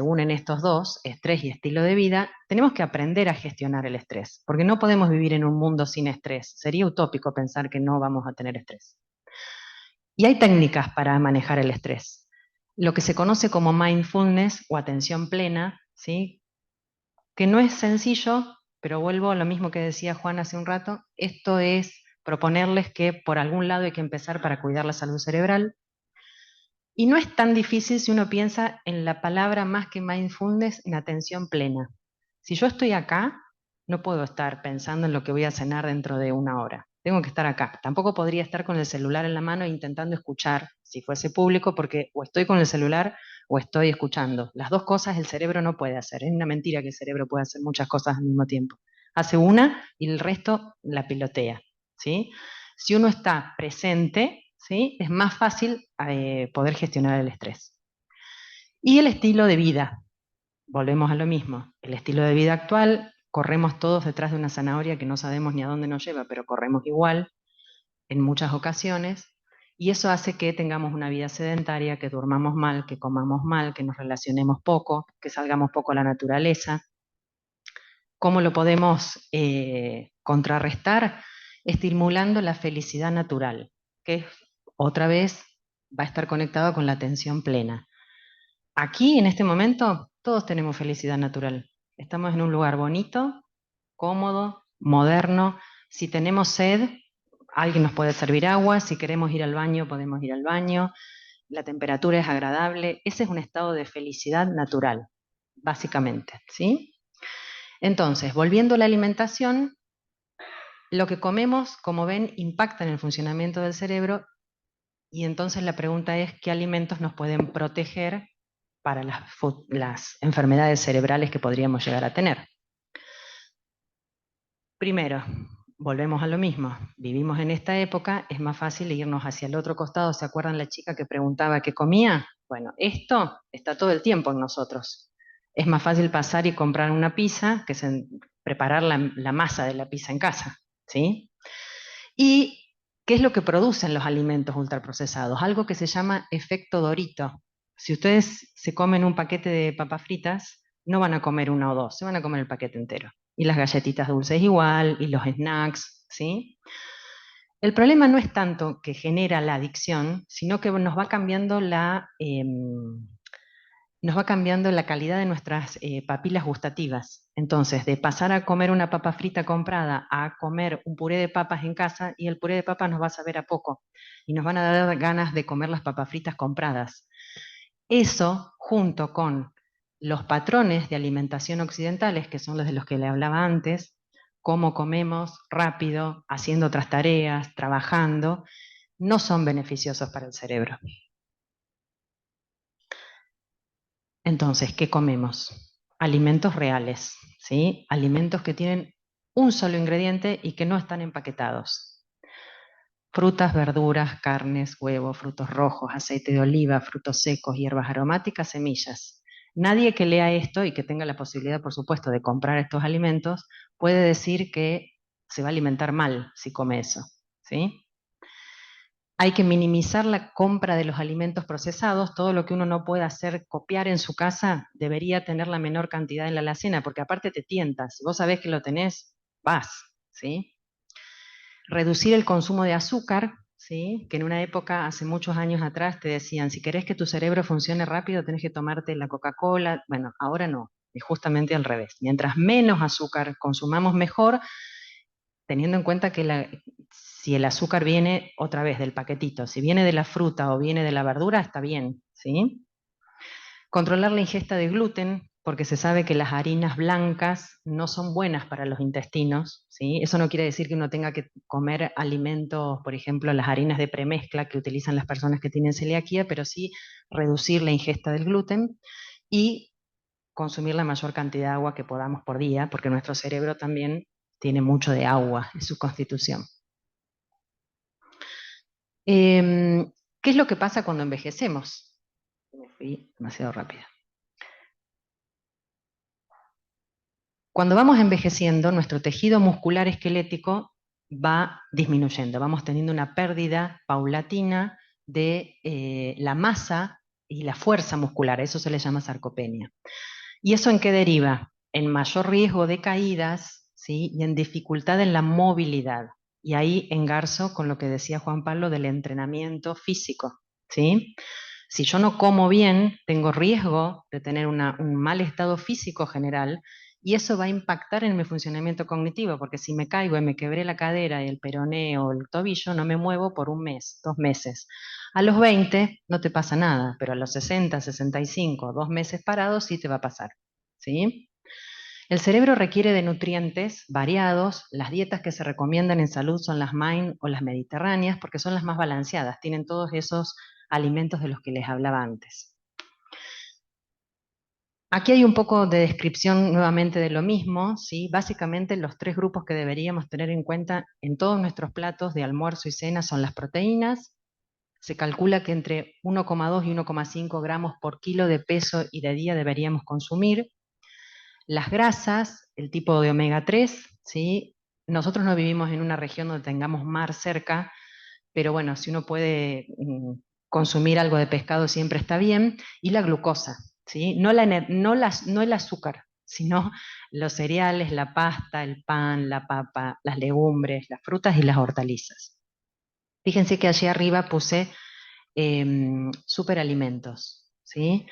unen estos dos, estrés y estilo de vida, tenemos que aprender a gestionar el estrés, porque no podemos vivir en un mundo sin estrés. Sería utópico pensar que no vamos a tener estrés. Y hay técnicas para manejar el estrés. Lo que se conoce como mindfulness o atención plena, ¿sí? Que no es sencillo, pero vuelvo a lo mismo que decía Juan hace un rato, esto es proponerles que por algún lado hay que empezar para cuidar la salud cerebral. Y no es tan difícil si uno piensa en la palabra más que mindfulness, en atención plena. Si yo estoy acá, no puedo estar pensando en lo que voy a cenar dentro de una hora. Tengo que estar acá. Tampoco podría estar con el celular en la mano e intentando escuchar, si fuese público, porque o estoy con el celular o estoy escuchando. Las dos cosas el cerebro no puede hacer. Es una mentira que el cerebro puede hacer muchas cosas al mismo tiempo. Hace una y el resto la pilotea, ¿sí? Si uno está presente, ¿sí? Es más fácil poder gestionar el estrés. Y el estilo de vida. Volvemos a lo mismo. El estilo de vida actual, corremos todos detrás de una zanahoria que no sabemos ni a dónde nos lleva, pero corremos igual en muchas ocasiones. Y eso hace que tengamos una vida sedentaria, que durmamos mal, que comamos mal, que nos relacionemos poco, que salgamos poco a la naturaleza. ¿Cómo lo podemos contrarrestar? Estimulando la felicidad natural, que otra vez va a estar conectado con la atención plena. Aquí, en este momento, todos tenemos felicidad natural. Estamos en un lugar bonito, cómodo, moderno. Si tenemos sed, alguien nos puede servir agua. Si queremos ir al baño, podemos ir al baño. La temperatura es agradable. Ese es un estado de felicidad natural, básicamente, ¿sí? Entonces, volviendo a la alimentación, lo que comemos, como ven, impacta en el funcionamiento del cerebro y entonces la pregunta es, ¿qué alimentos nos pueden proteger para las enfermedades cerebrales que podríamos llegar a tener? Primero, volvemos a lo mismo. Vivimos en esta época, es más fácil irnos hacia el otro costado. ¿Se acuerdan la chica que preguntaba qué comía? Bueno, esto está todo el tiempo en nosotros. Es más fácil pasar y comprar una pizza que preparar la masa de la pizza en casa, ¿sí? ¿Y qué es lo que producen los alimentos ultraprocesados? Algo que se llama efecto Dorito. Si ustedes se comen un paquete de papas fritas, no van a comer una o dos, se van a comer el paquete entero. Y las galletitas dulces igual, y los snacks, ¿sí? El problema no es tanto que genera la adicción, sino que nos va cambiando nos va cambiando la calidad de nuestras papilas gustativas. Entonces, de pasar a comer una papa frita comprada a comer un puré de papas en casa, y el puré de papas nos va a saber a poco, y nos van a dar ganas de comer las papas fritas compradas. Eso, junto con los patrones de alimentación occidentales, que son los de los que le hablaba antes, cómo comemos rápido, haciendo otras tareas, trabajando, no son beneficiosos para el cerebro. Entonces, ¿qué comemos? Alimentos reales, ¿sí? Alimentos que tienen un solo ingrediente y que no están empaquetados. Frutas, verduras, carnes, huevos, frutos rojos, aceite de oliva, frutos secos, hierbas aromáticas, semillas. Nadie que lea esto y que tenga la posibilidad, por supuesto, de comprar estos alimentos, puede decir que se va a alimentar mal si come eso, ¿sí? Hay que minimizar la compra de los alimentos procesados. Todo lo que uno no pueda hacer copiar en su casa debería tener la menor cantidad en la alacena, porque aparte te tientas. Si vos sabés que lo tenés, vas, ¿sí? Reducir el consumo de azúcar, ¿sí? Que en una época, hace muchos años atrás, te decían, si querés que tu cerebro funcione rápido, tenés que tomarte la Coca-Cola. Bueno, ahora no, es justamente al revés. Mientras menos azúcar consumamos, mejor, teniendo en cuenta que si el azúcar viene otra vez del paquetito, si viene de la fruta o viene de la verdura, está bien, ¿sí? Controlar la ingesta de gluten, porque se sabe que las harinas blancas no son buenas para los intestinos, ¿sí? Eso no quiere decir que uno tenga que comer alimentos, por ejemplo, las harinas de premezcla que utilizan las personas que tienen celiaquía, pero sí reducir la ingesta del gluten y consumir la mayor cantidad de agua que podamos por día, porque nuestro cerebro también tiene mucho de agua en su constitución. ¿Qué es lo que pasa cuando envejecemos? Me fui demasiado rápido. Cuando vamos envejeciendo, nuestro tejido muscular esquelético va disminuyendo, vamos teniendo una pérdida paulatina de la masa y la fuerza muscular, eso se le llama sarcopenia. ¿Y eso en qué deriva? En mayor riesgo de caídas, ¿sí? Y en dificultad en la movilidad. Y ahí engarzo con lo que decía Juan Pablo del entrenamiento físico, ¿sí? Si yo no como bien, tengo riesgo de tener un mal estado físico general y eso va a impactar en mi funcionamiento cognitivo, porque si me caigo y me quebré la cadera, el peroné o el tobillo, no me muevo por un mes, 2 meses. A los 20 no te pasa nada, pero a los 60, 65, 2 meses parados sí te va a pasar, ¿sí? El cerebro requiere de nutrientes variados. Las dietas que se recomiendan en salud son las MIND o las mediterráneas porque son las más balanceadas, tienen todos esos alimentos de los que les hablaba antes. Aquí hay un poco de descripción nuevamente de lo mismo, ¿sí? Básicamente los tres grupos que deberíamos tener en cuenta en todos nuestros platos de almuerzo y cena son las proteínas. Se calcula que entre 1,2 y 1,5 gramos por kilo de peso y de día deberíamos consumir. Las grasas, el tipo de omega 3, ¿sí? Nosotros no vivimos en una región donde tengamos mar cerca, pero bueno, si uno puede consumir algo de pescado siempre está bien. Y la glucosa, ¿sí? No el azúcar, sino los cereales, la pasta, el pan, la papa, las legumbres, las frutas y las hortalizas. Fíjense que allí arriba puse superalimentos, ¿sí?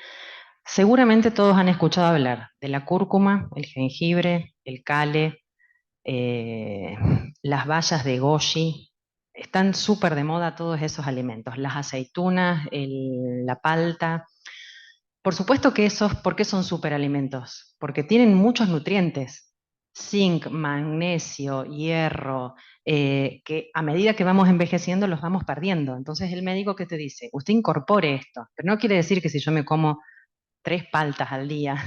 Seguramente todos han escuchado hablar de la cúrcuma, el jengibre, el kale, eh, las bayas de goji. Están súper de moda todos esos alimentos, las aceitunas, la palta. Por supuesto que esos, ¿por qué son superalimentos? Porque tienen muchos nutrientes, zinc, magnesio, hierro, que a medida que vamos envejeciendo los vamos perdiendo. Entonces el médico que te dice, usted incorpore esto, pero no quiere decir que si yo me como 3 paltas al día,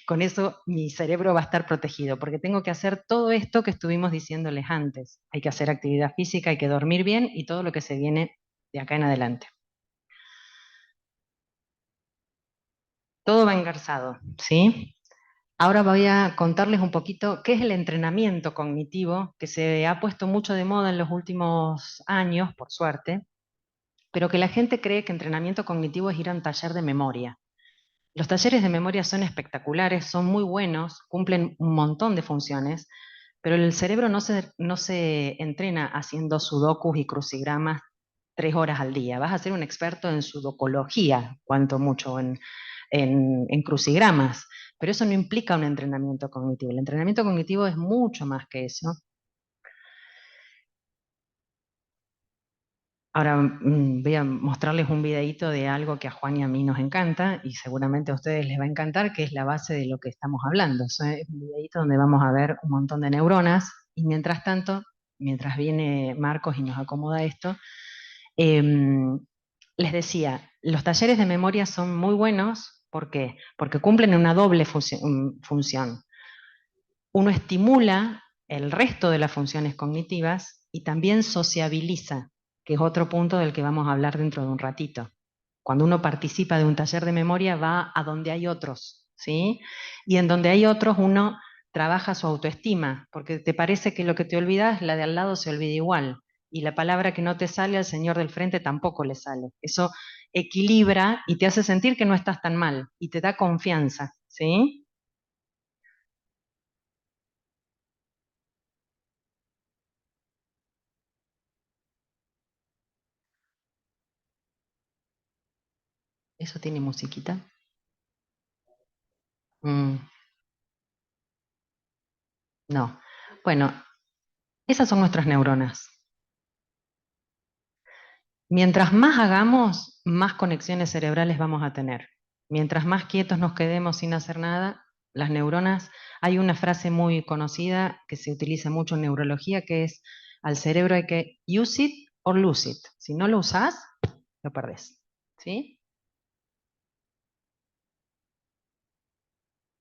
con eso mi cerebro va a estar protegido, porque tengo que hacer todo esto que estuvimos diciéndoles antes. Hay que hacer actividad física, hay que dormir bien y todo lo que se viene de acá en adelante. Todo va engarzado, ¿sí? Ahora voy a contarles un poquito qué es el entrenamiento cognitivo, que se ha puesto mucho de moda en los últimos años, por suerte, pero que la gente cree que entrenamiento cognitivo es ir a un taller de memoria. Los talleres de memoria son espectaculares, son muy buenos, cumplen un montón de funciones, pero el cerebro no se entrena haciendo sudokus y crucigramas 3 horas al día. Vas a ser un experto en sudocología, cuanto mucho, en crucigramas, pero eso no implica un entrenamiento cognitivo. El entrenamiento cognitivo es mucho más que eso. Ahora voy a mostrarles un videíto de algo que a Juan y a mí nos encanta y seguramente a ustedes les va a encantar, que es la base de lo que estamos hablando. Es un videíto donde vamos a ver un montón de neuronas y mientras tanto, mientras viene Marcos y nos acomoda esto, les decía, los talleres de memoria son muy buenos. ¿Por qué? Porque cumplen una doble función. Uno estimula el resto de las funciones cognitivas y también sociabiliza, que es otro punto del que vamos a hablar dentro de un ratito. Cuando uno participa de un taller de memoria va a donde hay otros, ¿sí? Y en donde hay otros uno trabaja su autoestima, porque te parece que lo que te olvidas, la de al lado se olvida igual. Y la palabra que no te sale al señor del frente tampoco le sale. Eso equilibra y te hace sentir que no estás tan mal y te da confianza, ¿sí? ¿Eso tiene musiquita? Mm, no. Bueno, esas son nuestras neuronas. Mientras más hagamos, más conexiones cerebrales vamos a tener. Mientras más quietos nos quedemos sin hacer nada, las neuronas, hay una frase muy conocida que se utiliza mucho en neurología que es, al cerebro hay que use it or lose it. Si no lo usás, lo perdés. ¿Sí?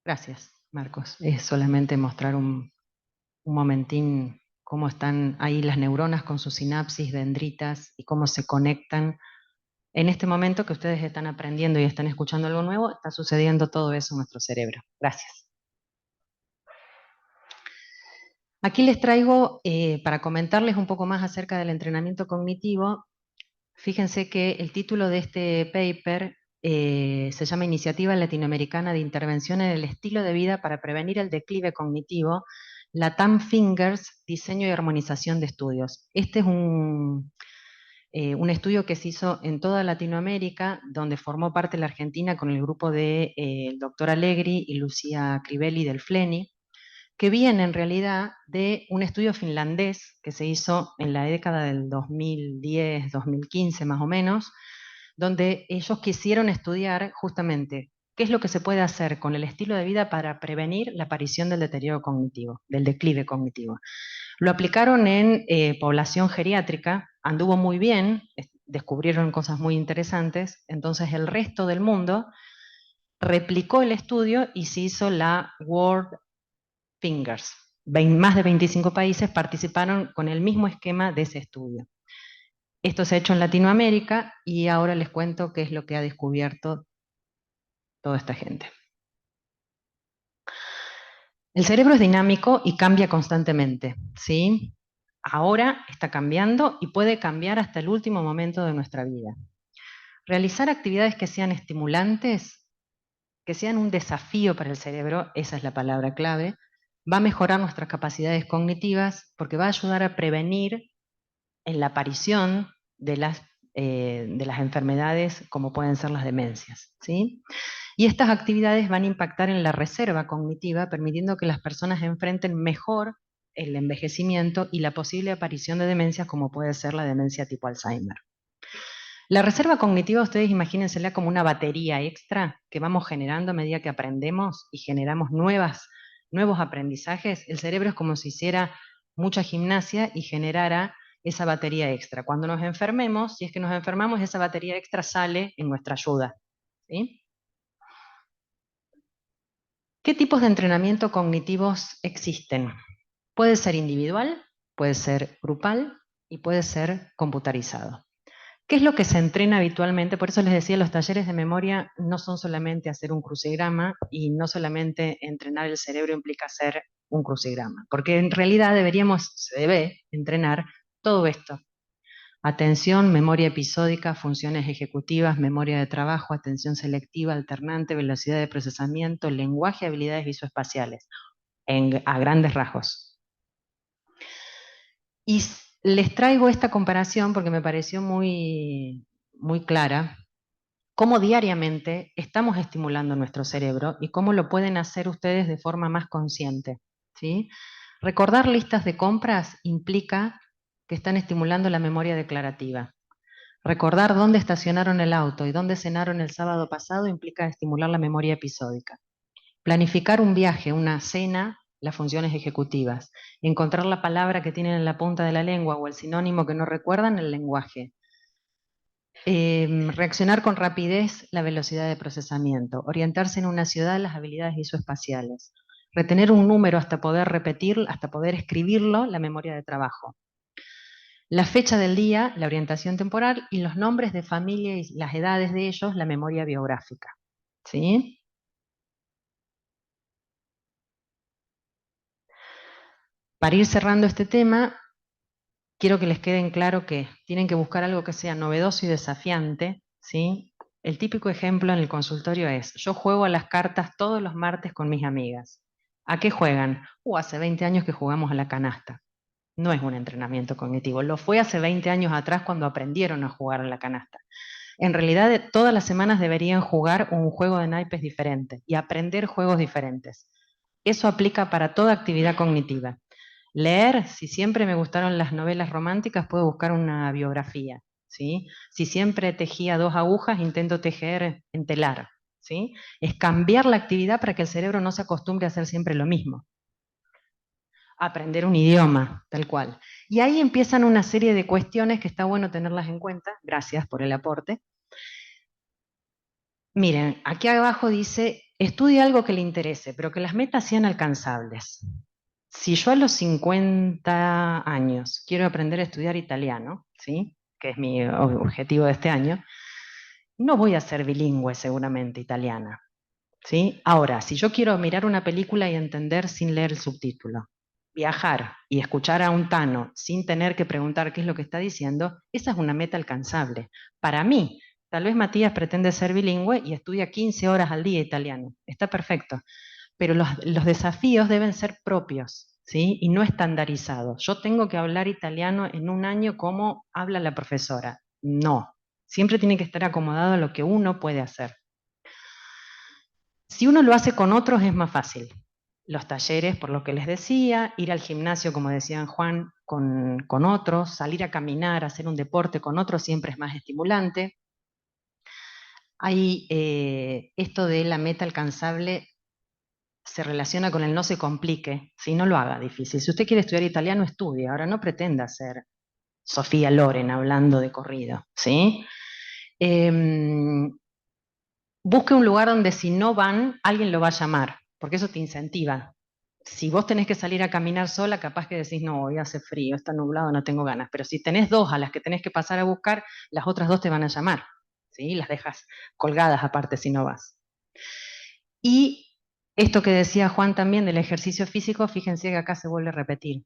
Gracias, Marcos. Es solamente mostrar un momentín cómo están ahí las neuronas con sus sinapsis, dendritas y cómo se conectan. En este momento que ustedes están aprendiendo y están escuchando algo nuevo, está sucediendo todo eso en nuestro cerebro. Gracias. Aquí les traigo, para comentarles un poco más acerca del entrenamiento cognitivo, fíjense que el título de este paper se llama Iniciativa Latinoamericana de Intervención en el Estilo de Vida para Prevenir el Declive Cognitivo, LATAM Fingers, Diseño y Armonización de Estudios. Este es un estudio que se hizo en toda Latinoamérica, donde formó parte la Argentina con el grupo de el doctor Allegri y Lucía Crivelli del FLENI, que viene en realidad de un estudio finlandés que se hizo en la década del 2010, 2015 más o menos, donde ellos quisieron estudiar justamente qué es lo que se puede hacer con el estilo de vida para prevenir la aparición del deterioro cognitivo, del declive cognitivo. Lo aplicaron en población geriátrica, anduvo muy bien, descubrieron cosas muy interesantes, entonces el resto del mundo replicó el estudio y se hizo la World Fingers. Más de 25 países participaron con el mismo esquema de ese estudio. Esto se ha hecho en Latinoamérica y ahora les cuento qué es lo que ha descubierto toda esta gente. El cerebro es dinámico y cambia constantemente, ¿sí? Ahora está cambiando y puede cambiar hasta el último momento de nuestra vida. Realizar actividades que sean estimulantes, que sean un desafío para el cerebro, esa es la palabra clave, va a mejorar nuestras capacidades cognitivas porque va a ayudar a prevenir en la aparición de las enfermedades como pueden ser las demencias, ¿sí? Y estas actividades van a impactar en la reserva cognitiva, permitiendo que las personas enfrenten mejor el envejecimiento y la posible aparición de demencias como puede ser la demencia tipo Alzheimer. La reserva cognitiva, ustedes imagínensela como una batería extra que vamos generando a medida que aprendemos y generamos nuevos aprendizajes. El cerebro es como si hiciera mucha gimnasia y generara esa batería extra. Cuando nos enfermemos, si es que nos enfermamos, esa batería extra sale en nuestra ayuda, ¿sí? ¿Qué tipos de entrenamiento cognitivos existen? Puede ser individual, puede ser grupal y puede ser computarizado. ¿Qué es lo que se entrena habitualmente? Por eso les decía, los talleres de memoria no son solamente hacer un crucigrama y no solamente entrenar el cerebro implica hacer un crucigrama, porque en realidad se debe entrenar todo esto. Atención, memoria episódica, funciones ejecutivas, memoria de trabajo, atención selectiva, alternante, velocidad de procesamiento, lenguaje, habilidades visoespaciales, a grandes rasgos. Y les traigo esta comparación porque me pareció muy clara, cómo diariamente estamos estimulando nuestro cerebro y cómo lo pueden hacer ustedes de forma más consciente, ¿sí? Recordar listas de compras implica que están estimulando la memoria declarativa. Recordar dónde estacionaron el auto y dónde cenaron el sábado pasado implica estimular la memoria episódica. Planificar un viaje, una cena, las funciones ejecutivas. Encontrar la palabra que tienen en la punta de la lengua o el sinónimo que no recuerdan, el lenguaje. Reaccionar con rapidez, la velocidad de procesamiento. Orientarse en una ciudad, las habilidades visoespaciales. Retener un número hasta poder repetirlo, hasta poder escribirlo, la memoria de trabajo. La fecha del día, la orientación temporal y los nombres de familia y las edades de ellos, la memoria biográfica. ¿Sí? Para ir cerrando este tema, quiero que les quede claro que tienen que buscar algo que sea novedoso y desafiante, ¿sí? El típico ejemplo en el consultorio es, yo juego a las cartas todos los martes con mis amigas. ¿A qué juegan? Hace 20 años que jugamos a la canasta. No es un entrenamiento cognitivo, lo fue hace 20 años atrás cuando aprendieron a jugar a la canasta. En realidad, todas las semanas deberían jugar un juego de naipes diferente y aprender juegos diferentes. Eso aplica para toda actividad cognitiva. Leer, si siempre me gustaron las novelas románticas, puedo buscar una biografía, ¿sí? Si siempre tejía 2 agujas, intento tejer en telar, ¿sí? Es cambiar la actividad para que el cerebro no se acostumbre a hacer siempre lo mismo. Aprender un idioma, tal cual. Y ahí empiezan una serie de cuestiones que está bueno tenerlas en cuenta. Gracias por el aporte. Miren, aquí abajo dice, estudie algo que le interese, pero que las metas sean alcanzables. Si yo a los 50 años quiero aprender a estudiar italiano, ¿sí? Que es mi objetivo de este año, no voy a ser bilingüe seguramente italiana, ¿sí? Ahora, si yo quiero mirar una película y entender sin leer el subtítulo, viajar y escuchar a un Tano sin tener que preguntar qué es lo que está diciendo, esa es una meta alcanzable. Para mí, tal vez Matías pretende ser bilingüe y estudia 15 horas al día italiano. Está perfecto. Pero los desafíos deben ser propios, ¿sí? Y no estandarizados. Yo tengo que hablar italiano en un año como habla la profesora. No. Siempre tiene que estar acomodado a lo que uno puede hacer. Si uno lo hace con otros es más fácil. Los talleres, por lo que les decía, ir al gimnasio, como decían Juan, con otros, salir a caminar, hacer un deporte con otros siempre es más estimulante. Hay esto de la meta alcanzable se relaciona con el no se complique, si no lo haga difícil. Si usted quiere estudiar italiano, estudie. Ahora no pretenda ser Sofía Loren hablando de corrido, ¿sí? Busque un lugar donde si no van, alguien lo va a llamar, porque eso te incentiva. Si vos tenés que salir a caminar sola, capaz que decís, no, hoy hace frío, está nublado, no tengo ganas. Pero si tenés dos a las que tenés que pasar a buscar, las otras dos te van a llamar, ¿sí? Las dejas colgadas aparte si no vas. Y esto que decía Juan también del ejercicio físico, fíjense que acá se vuelve a repetir,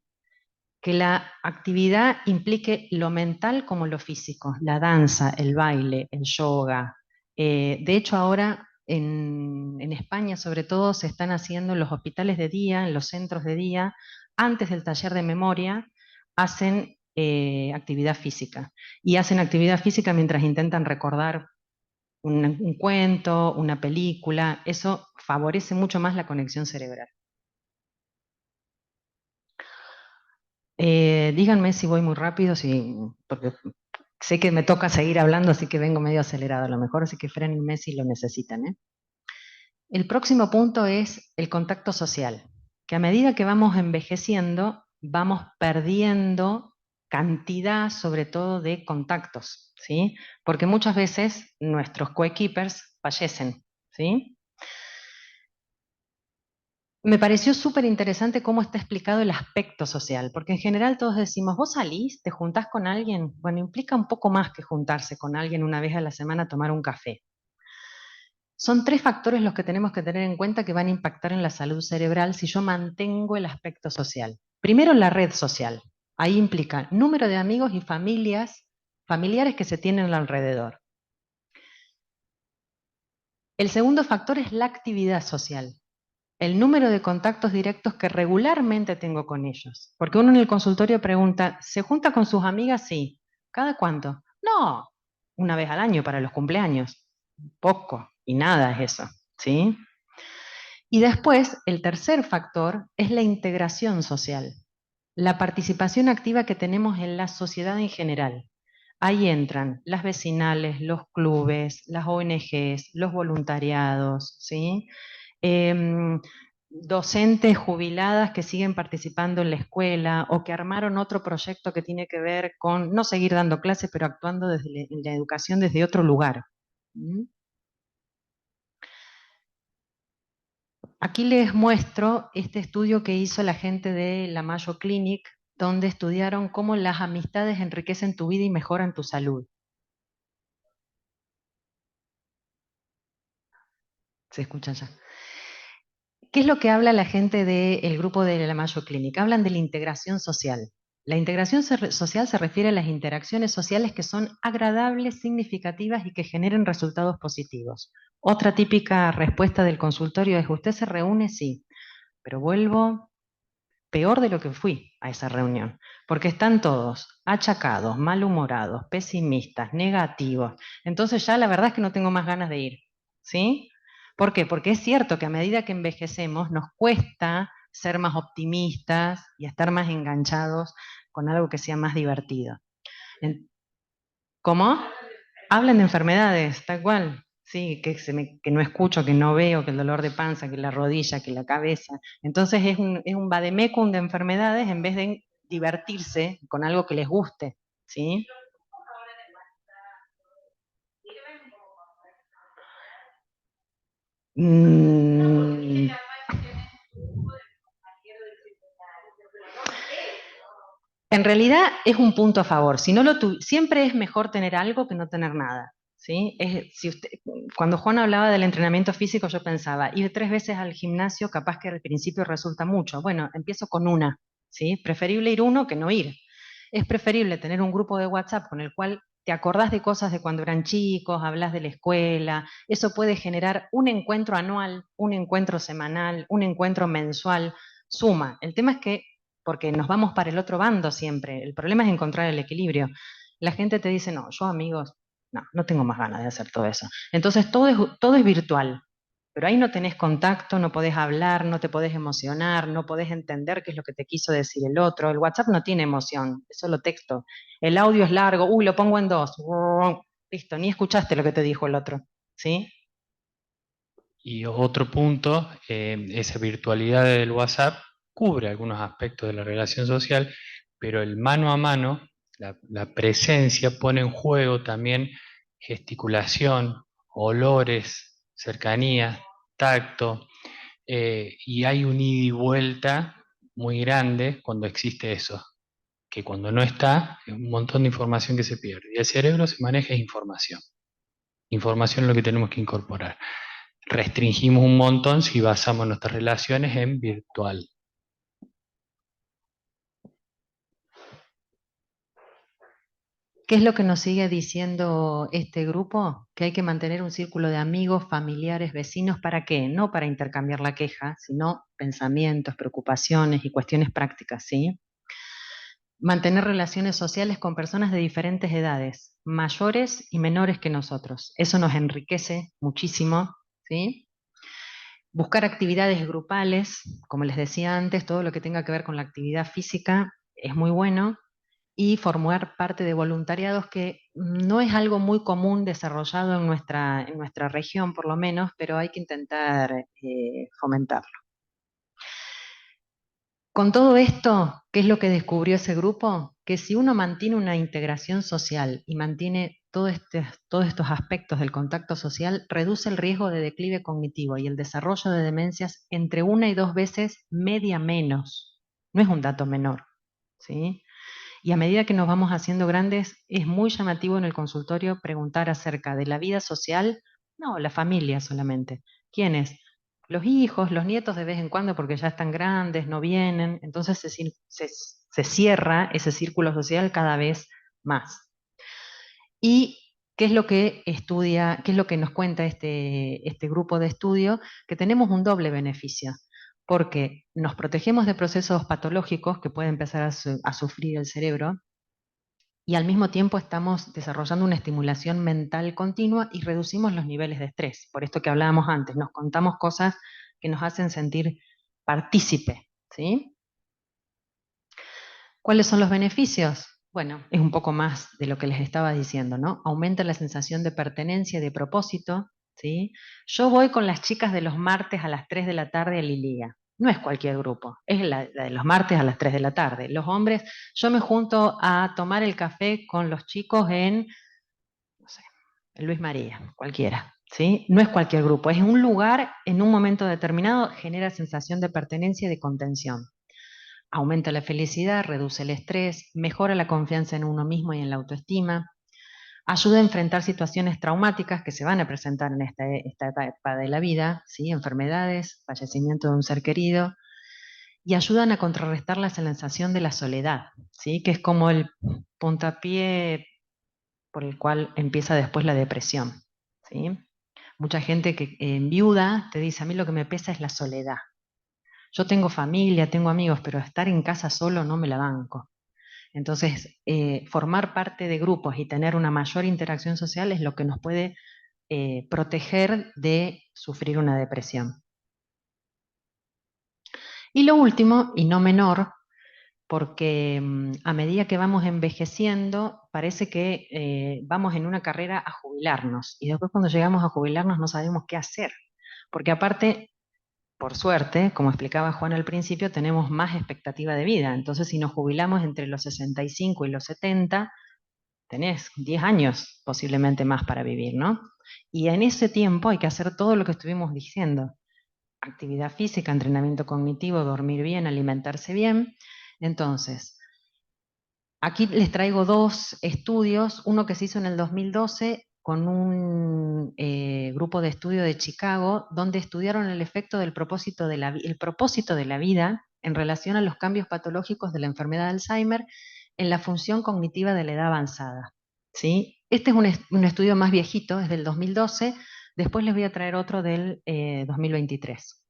que la actividad implique lo mental como lo físico, la danza, el baile, el yoga. De hecho, ahora en España, sobre todo, se están haciendo en los hospitales de día, en los centros de día, antes del taller de memoria, hacen actividad física. Y hacen actividad física mientras intentan recordar un cuento, una película. Eso favorece mucho más la conexión cerebral. Díganme si voy muy rápido, porque sé que me toca seguir hablando, así que vengo medio acelerado a lo mejor, así que frénenme si lo necesitan, ¿eh? El próximo punto es el contacto social, que a medida que vamos envejeciendo, vamos perdiendo cantidad, sobre todo, de contactos, ¿sí? Porque muchas veces nuestros coequippers fallecen, ¿sí? Me pareció súper interesante cómo está explicado el aspecto social, porque en general todos decimos, vos salís, te juntás con alguien. Bueno, implica un poco más que juntarse con alguien una vez a la semana a tomar un café. Son tres factores los que tenemos que tener en cuenta que van a impactar en la salud cerebral si yo mantengo el aspecto social. Primero, la red social. Ahí implica número de amigos y familiares que se tienen alrededor. El segundo factor es la actividad social. El número de contactos directos que regularmente tengo con ellos. Porque uno en el consultorio pregunta, ¿se junta con sus amigas? Sí. ¿Cada cuánto? No, una vez al año para los cumpleaños. Poco y nada es eso, ¿sí? Y después, el tercer factor es la integración social, la participación activa que tenemos en la sociedad en general. Ahí entran las vecinales, los clubes, las ONGs, los voluntariados, ¿sí? Em, Docentes jubiladas que siguen participando en la escuela o que armaron otro proyecto que tiene que ver con no seguir dando clases, pero actuando desde la educación desde otro lugar. ¿Mm? Aquí les muestro este estudio que hizo la gente de la Mayo Clinic, donde estudiaron cómo las amistades enriquecen tu vida y mejoran tu salud. ¿Se escuchan ya? ¿Qué es lo que habla la gente del grupo de la Mayo Clinic? Hablan de la integración social. La integración social se refiere a las interacciones sociales que son agradables, significativas y que generen resultados positivos. Otra típica respuesta del consultorio es, ¿usted se reúne? Sí, pero vuelvo peor de lo que fui a esa reunión, porque están todos achacados, malhumorados, pesimistas, negativos. Entonces ya la verdad es que no tengo más ganas de ir, ¿sí? ¿Por qué? Porque es cierto que a medida que envejecemos nos cuesta ser más optimistas y estar más enganchados con algo que sea más divertido. ¿Cómo? Hablan de enfermedades, tal cual. Sí, que no escucho, que no veo, que el dolor de panza, que la rodilla, que la cabeza. Entonces es un vademecum de enfermedades en vez de divertirse con algo que les guste. ¿Sí? Mm, En realidad es un punto a favor. Si no siempre es mejor tener algo que no tener nada. ¿Sí? Cuando Juan hablaba del entrenamiento físico, yo pensaba, ir 3 veces al gimnasio capaz que al principio resulta mucho. Bueno, empiezo con una. ¿Sí? Preferible ir uno que no ir. Es preferible tener un grupo de WhatsApp con el cual te acordás de cosas de cuando eran chicos, hablas de la escuela. Eso puede generar un encuentro anual, un encuentro semanal, un encuentro mensual. Suma. El tema es que porque nos vamos para el otro bando siempre. El problema es encontrar el equilibrio. La gente te dice, no, yo amigos, no tengo más ganas de hacer todo eso. Entonces todo es virtual, pero ahí no tenés contacto, no podés hablar, no te podés emocionar, no podés entender qué es lo que te quiso decir el otro. El WhatsApp no tiene emoción, es solo texto. El audio es largo, lo pongo en 2. Listo, ni escuchaste lo que te dijo el otro. ¿sí? Y otro punto, esa virtualidad del WhatsApp cubre algunos aspectos de la relación social, pero el mano a mano, la presencia pone en juego también gesticulación, olores, cercanía, tacto, y hay un ida y vuelta muy grande cuando existe eso, que cuando no está, es un montón de información que se pierde. Y el cerebro se maneja información. Información es lo que tenemos que incorporar. Restringimos un montón si basamos nuestras relaciones en virtual. ¿Qué es lo que nos sigue diciendo este grupo? Que hay que mantener un círculo de amigos, familiares, vecinos. ¿Para qué? No para intercambiar la queja, sino pensamientos, preocupaciones y cuestiones prácticas, ¿sí? Mantener relaciones sociales con personas de diferentes edades, mayores y menores que nosotros. Eso nos enriquece muchísimo, ¿sí? Buscar actividades grupales, como les decía antes, todo lo que tenga que ver con la actividad física es muy bueno, y formar parte de voluntariados que no es algo muy común desarrollado en nuestra región, por lo menos, pero hay que intentar fomentarlo. Con todo esto, ¿qué es lo que descubrió ese grupo? Que si uno mantiene una integración social y mantiene todos estos aspectos del contacto social, reduce el riesgo de declive cognitivo y el desarrollo de demencias entre 1 y 2 veces media menos. No es un dato menor, ¿sí? Y a medida que nos vamos haciendo grandes, es muy llamativo en el consultorio preguntar acerca de la vida social, no, la familia solamente. ¿Quiénes? Los hijos, los nietos de vez en cuando porque ya están grandes, no vienen, entonces se cierra ese círculo social cada vez más. ¿Y qué es lo que estudia, qué es lo que nos cuenta este grupo de estudio? Que tenemos un doble beneficio, porque nos protegemos de procesos patológicos que puede empezar a sufrir el cerebro, y al mismo tiempo estamos desarrollando una estimulación mental continua y reducimos los niveles de estrés. Por esto que hablábamos antes, nos contamos cosas que nos hacen sentir partícipe, ¿sí? ¿Cuáles son los beneficios? Bueno, es un poco más de lo que les estaba diciendo, ¿no? Aumenta la sensación de pertenencia y de propósito, ¿sí? Yo voy con las chicas de los martes a las 3 de la tarde a Liliga. No es cualquier grupo, es la de los martes a las 3 de la tarde. Los hombres, yo me junto a tomar el café con los chicos en, no sé, en Luis María, cualquiera, ¿sí? No es cualquier grupo, es un lugar en un momento determinado, genera sensación de pertenencia y de contención. Aumenta la felicidad, reduce el estrés, mejora la confianza en uno mismo y en la autoestima, ayuda a enfrentar situaciones traumáticas que se van a presentar en esta etapa de la vida, ¿sí? Enfermedades, fallecimiento de un ser querido, y ayudan a contrarrestar la sensación de la soledad, ¿sí? Que es como el puntapié por el cual empieza después la depresión, ¿sí? Mucha gente que en viuda te dice, a mí lo que me pesa es la soledad. Yo tengo familia, tengo amigos, pero estar en casa solo no me la banco. Entonces, formar parte de grupos y tener una mayor interacción social es lo que nos puede proteger de sufrir una depresión. Y lo último, y no menor, porque a medida que vamos envejeciendo, parece que vamos en una carrera a jubilarnos. Y después cuando llegamos a jubilarnos no sabemos qué hacer. Porque aparte, por suerte, como explicaba Juan al principio, tenemos más expectativa de vida. Entonces, si nos jubilamos entre los 65 y los 70, tenés 10 años posiblemente más para vivir, ¿no? Y en ese tiempo hay que hacer todo lo que estuvimos diciendo. Actividad física, entrenamiento cognitivo, dormir bien, alimentarse bien. Entonces, aquí les traigo dos estudios, uno que se hizo en el 2012 con un grupo de estudio de Chicago, donde estudiaron el efecto del propósito el propósito de la vida en relación a los cambios patológicos de la enfermedad de Alzheimer en la función cognitiva de la edad avanzada, ¿sí? Este es un estudio más viejito, es del 2012, después les voy a traer otro del 2023.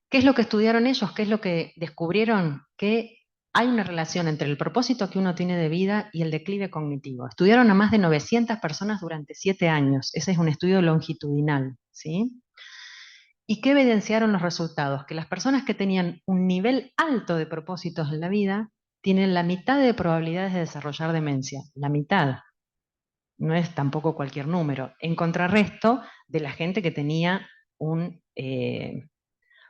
¿Qué es lo que estudiaron ellos? ¿Qué es lo que descubrieron? Que hay una relación entre el propósito que uno tiene de vida y el declive cognitivo. Estudiaron a más de 900 personas durante 7 años. Ese es un estudio longitudinal, ¿sí? ¿Y qué evidenciaron los resultados? Que las personas que tenían un nivel alto de propósitos en la vida tienen la mitad de probabilidades de desarrollar demencia. La mitad. no es tampoco cualquier número, en contrarresto de la gente que tenía un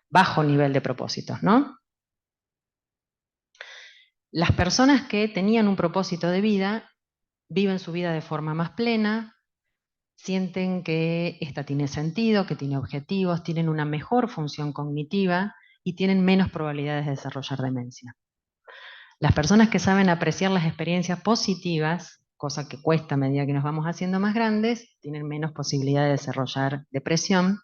bajo nivel de propósitos, ¿no? Las personas que tenían un propósito de vida viven su vida de forma más plena, sienten que esta tiene sentido, que tiene objetivos, tienen una mejor función cognitiva y tienen menos probabilidades de desarrollar demencia. Las personas que saben apreciar las experiencias positivas, cosa que cuesta a medida que nos vamos haciendo más grandes, tienen menos posibilidad de desarrollar depresión.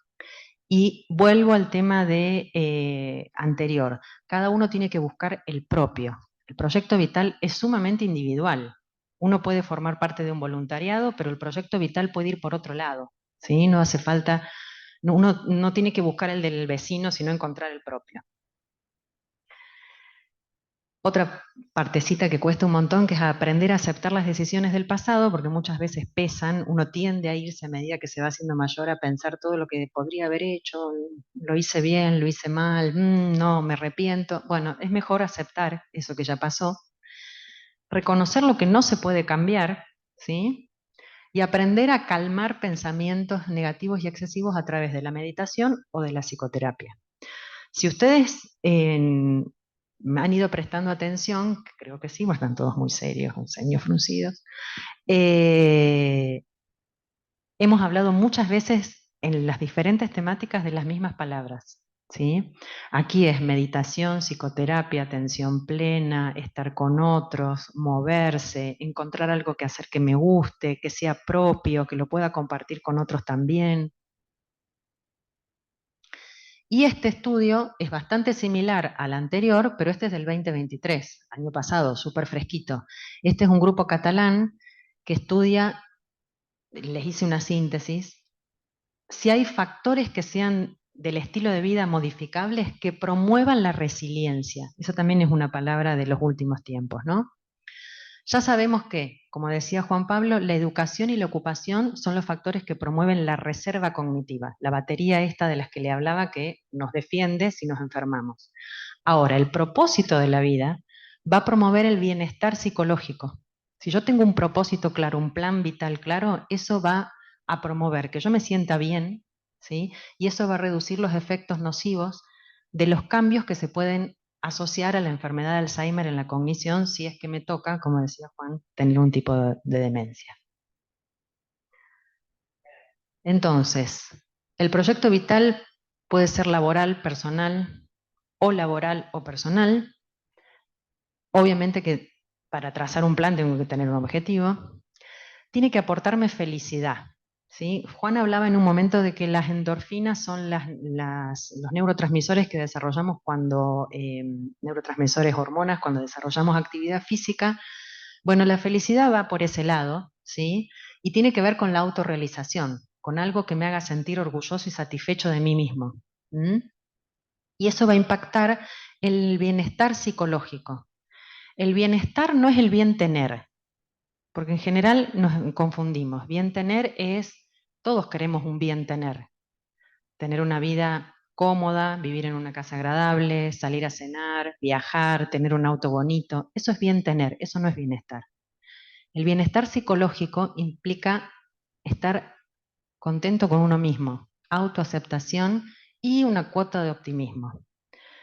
Y vuelvo al tema de anterior. Cada uno tiene que buscar el propio. El proyecto vital es sumamente individual. Uno puede formar parte de un voluntariado, pero el proyecto vital puede ir por otro lado. ¿Sí? No hace falta, uno no tiene que buscar el del vecino, sino encontrar el propio. Otra partecita que cuesta un montón, que es aprender a aceptar las decisiones del pasado, porque muchas veces pesan, uno tiende a irse a medida que se va haciendo mayor a pensar todo lo que podría haber hecho, lo hice bien, lo hice mal, no, me arrepiento. Bueno, es mejor aceptar eso que ya pasó, reconocer lo que no se puede cambiar, ¿sí? Y aprender a calmar pensamientos negativos y excesivos a través de la meditación o de la psicoterapia. Si ustedes me han ido prestando atención, que creo que sí, están todos muy serios, con ceños fruncidos, hemos hablado muchas veces en las diferentes temáticas de las mismas palabras. ¿Sí? Aquí es meditación, psicoterapia, atención plena, estar con otros, moverse, encontrar algo que hacer que me guste, que sea propio, que lo pueda compartir con otros también. Y este estudio es bastante similar al anterior, pero este es del 2023, año pasado, súper fresquito. Este es un grupo catalán que estudia, les hice una síntesis, si hay factores que sean del estilo de vida modificables que promuevan la resiliencia. Eso también es una palabra de los últimos tiempos, ¿no? Ya sabemos que, como decía Juan Pablo, la educación y la ocupación son los factores que promueven la reserva cognitiva, la batería esta de las que le hablaba que nos defiende si nos enfermamos. Ahora, el propósito de la vida va a promover el bienestar psicológico. Si yo tengo un propósito claro, un plan vital claro, eso va a promover que yo me sienta bien, ¿sí? Y eso va a reducir los efectos nocivos de los cambios que se pueden asociar a la enfermedad de Alzheimer en la cognición si es que me toca, como decía Juan, tener un tipo de demencia. Entonces, el proyecto vital puede ser laboral, o personal. Obviamente que para trazar un plan tengo que tener un objetivo. Tiene que aportarme felicidad. ¿Sí? Juan hablaba en un momento de que las endorfinas son los neurotransmisores que desarrollamos cuando, neurotransmisores, hormonas, cuando desarrollamos actividad física. Bueno, la felicidad va por ese lado, ¿sí? Y tiene que ver con la autorrealización, con algo que me haga sentir orgulloso y satisfecho de mí mismo. ¿Mm? Y eso va a impactar el bienestar psicológico. El bienestar no es el bien tener, porque en general nos confundimos. Bien tener es, todos queremos un bien tener una vida cómoda, vivir en una casa agradable, salir a cenar, viajar, tener un auto bonito. Eso es bien tener, eso no es bienestar. El bienestar psicológico implica estar contento con uno mismo, autoaceptación y una cuota de optimismo.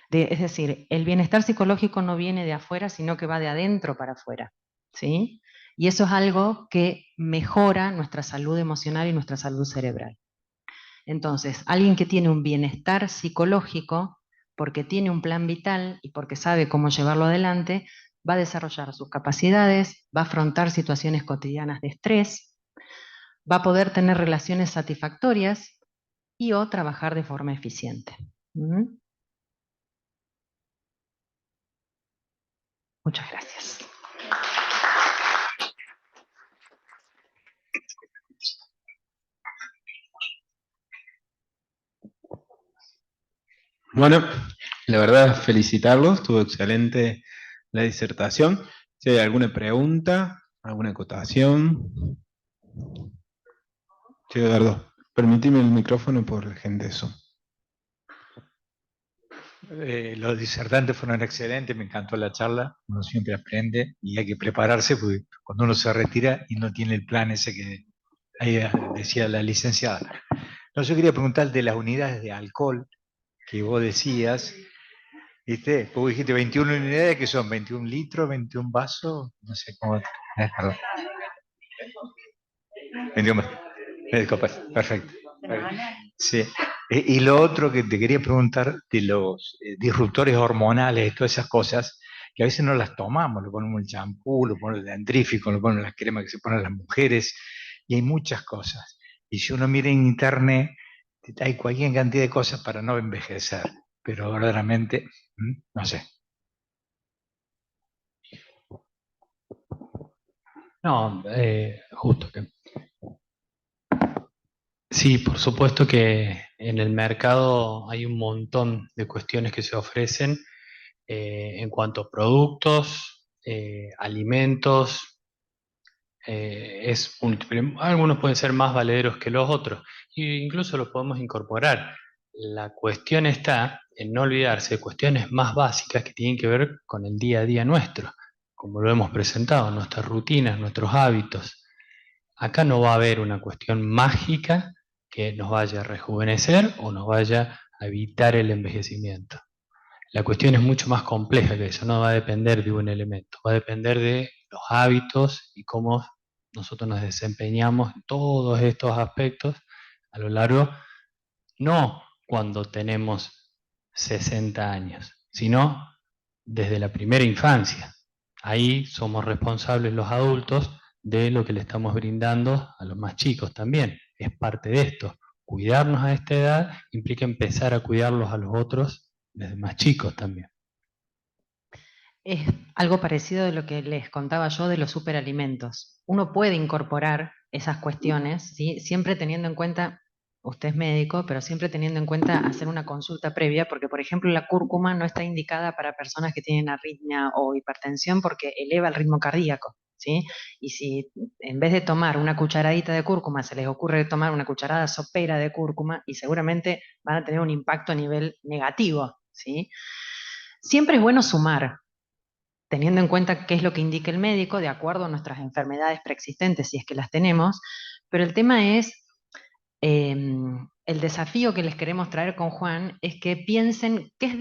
Es decir, el bienestar psicológico no viene de afuera, sino que va de adentro para afuera. ¿Sí? Y eso es algo que mejora nuestra salud emocional y nuestra salud cerebral. Entonces, alguien que tiene un bienestar psicológico, porque tiene un plan vital y porque sabe cómo llevarlo adelante, va a desarrollar sus capacidades, va a afrontar situaciones cotidianas de estrés, va a poder tener relaciones satisfactorias y o trabajar de forma eficiente. ¿Mm? Muchas gracias. Bueno, la verdad, felicitarlos, estuvo excelente la disertación. Si hay alguna pregunta, alguna acotación. Sí, Eduardo, permitime el micrófono por la gente eso. Los disertantes fueron excelentes, me encantó la charla, uno siempre aprende y hay que prepararse porque cuando uno se retira y no tiene el plan ese que ahí decía la licenciada. No, yo quería preguntar de las unidades de alcohol que vos decías, ¿viste? Vos dijiste 21 unidades, que son 21 litros, 21 vasos, no sé cómo. Perdón. 21 copas, perfecto. Sí. Y lo otro que te quería preguntar de los disruptores hormonales, todas esas cosas, que a veces no las tomamos, lo ponemos en el champú, lo ponemos en el dentrífico, lo ponemos en la crema que se ponen las mujeres, y hay muchas cosas. Y si uno mira en internet, hay cualquier cantidad de cosas para no envejecer, pero verdaderamente, no sé. No, justo que. Sí, por supuesto que en el mercado hay un montón de cuestiones que se ofrecen en cuanto a productos, alimentos, es múltiple. Algunos pueden ser más valederos que los otros, e incluso los podemos incorporar. La cuestión está en no olvidarse de cuestiones más básicas que tienen que ver con el día a día nuestro, como lo hemos presentado, nuestras rutinas, nuestros hábitos. Acá no va a haber una cuestión mágica que nos vaya a rejuvenecer o nos vaya a evitar el envejecimiento. La cuestión es mucho más compleja que eso, no va a depender de un elemento, va a depender de los hábitos y cómo nosotros nos desempeñamos en todos estos aspectos a lo largo, no cuando tenemos 60 años, sino desde la primera infancia. Ahí somos responsables los adultos de lo que le estamos brindando a los más chicos también. Es parte de esto. Cuidarnos a esta edad implica empezar a cuidarlos a los otros desde más chicos también. Es algo parecido de lo que les contaba yo de los superalimentos. Uno puede incorporar esas cuestiones, ¿sí? Siempre teniendo en cuenta, usted es médico, pero siempre teniendo en cuenta hacer una consulta previa, porque por ejemplo la cúrcuma no está indicada para personas que tienen arritmia o hipertensión porque eleva el ritmo cardíaco, ¿sí? Y si en vez de tomar una cucharadita de cúrcuma se les ocurre tomar una cucharada sopera de cúrcuma, y seguramente van a tener un impacto a nivel negativo, ¿sí? Siempre es bueno sumar, teniendo en cuenta qué es lo que indica el médico de acuerdo a nuestras enfermedades preexistentes, si es que las tenemos, pero el tema es, el desafío que les queremos traer con Juan es que piensen qué es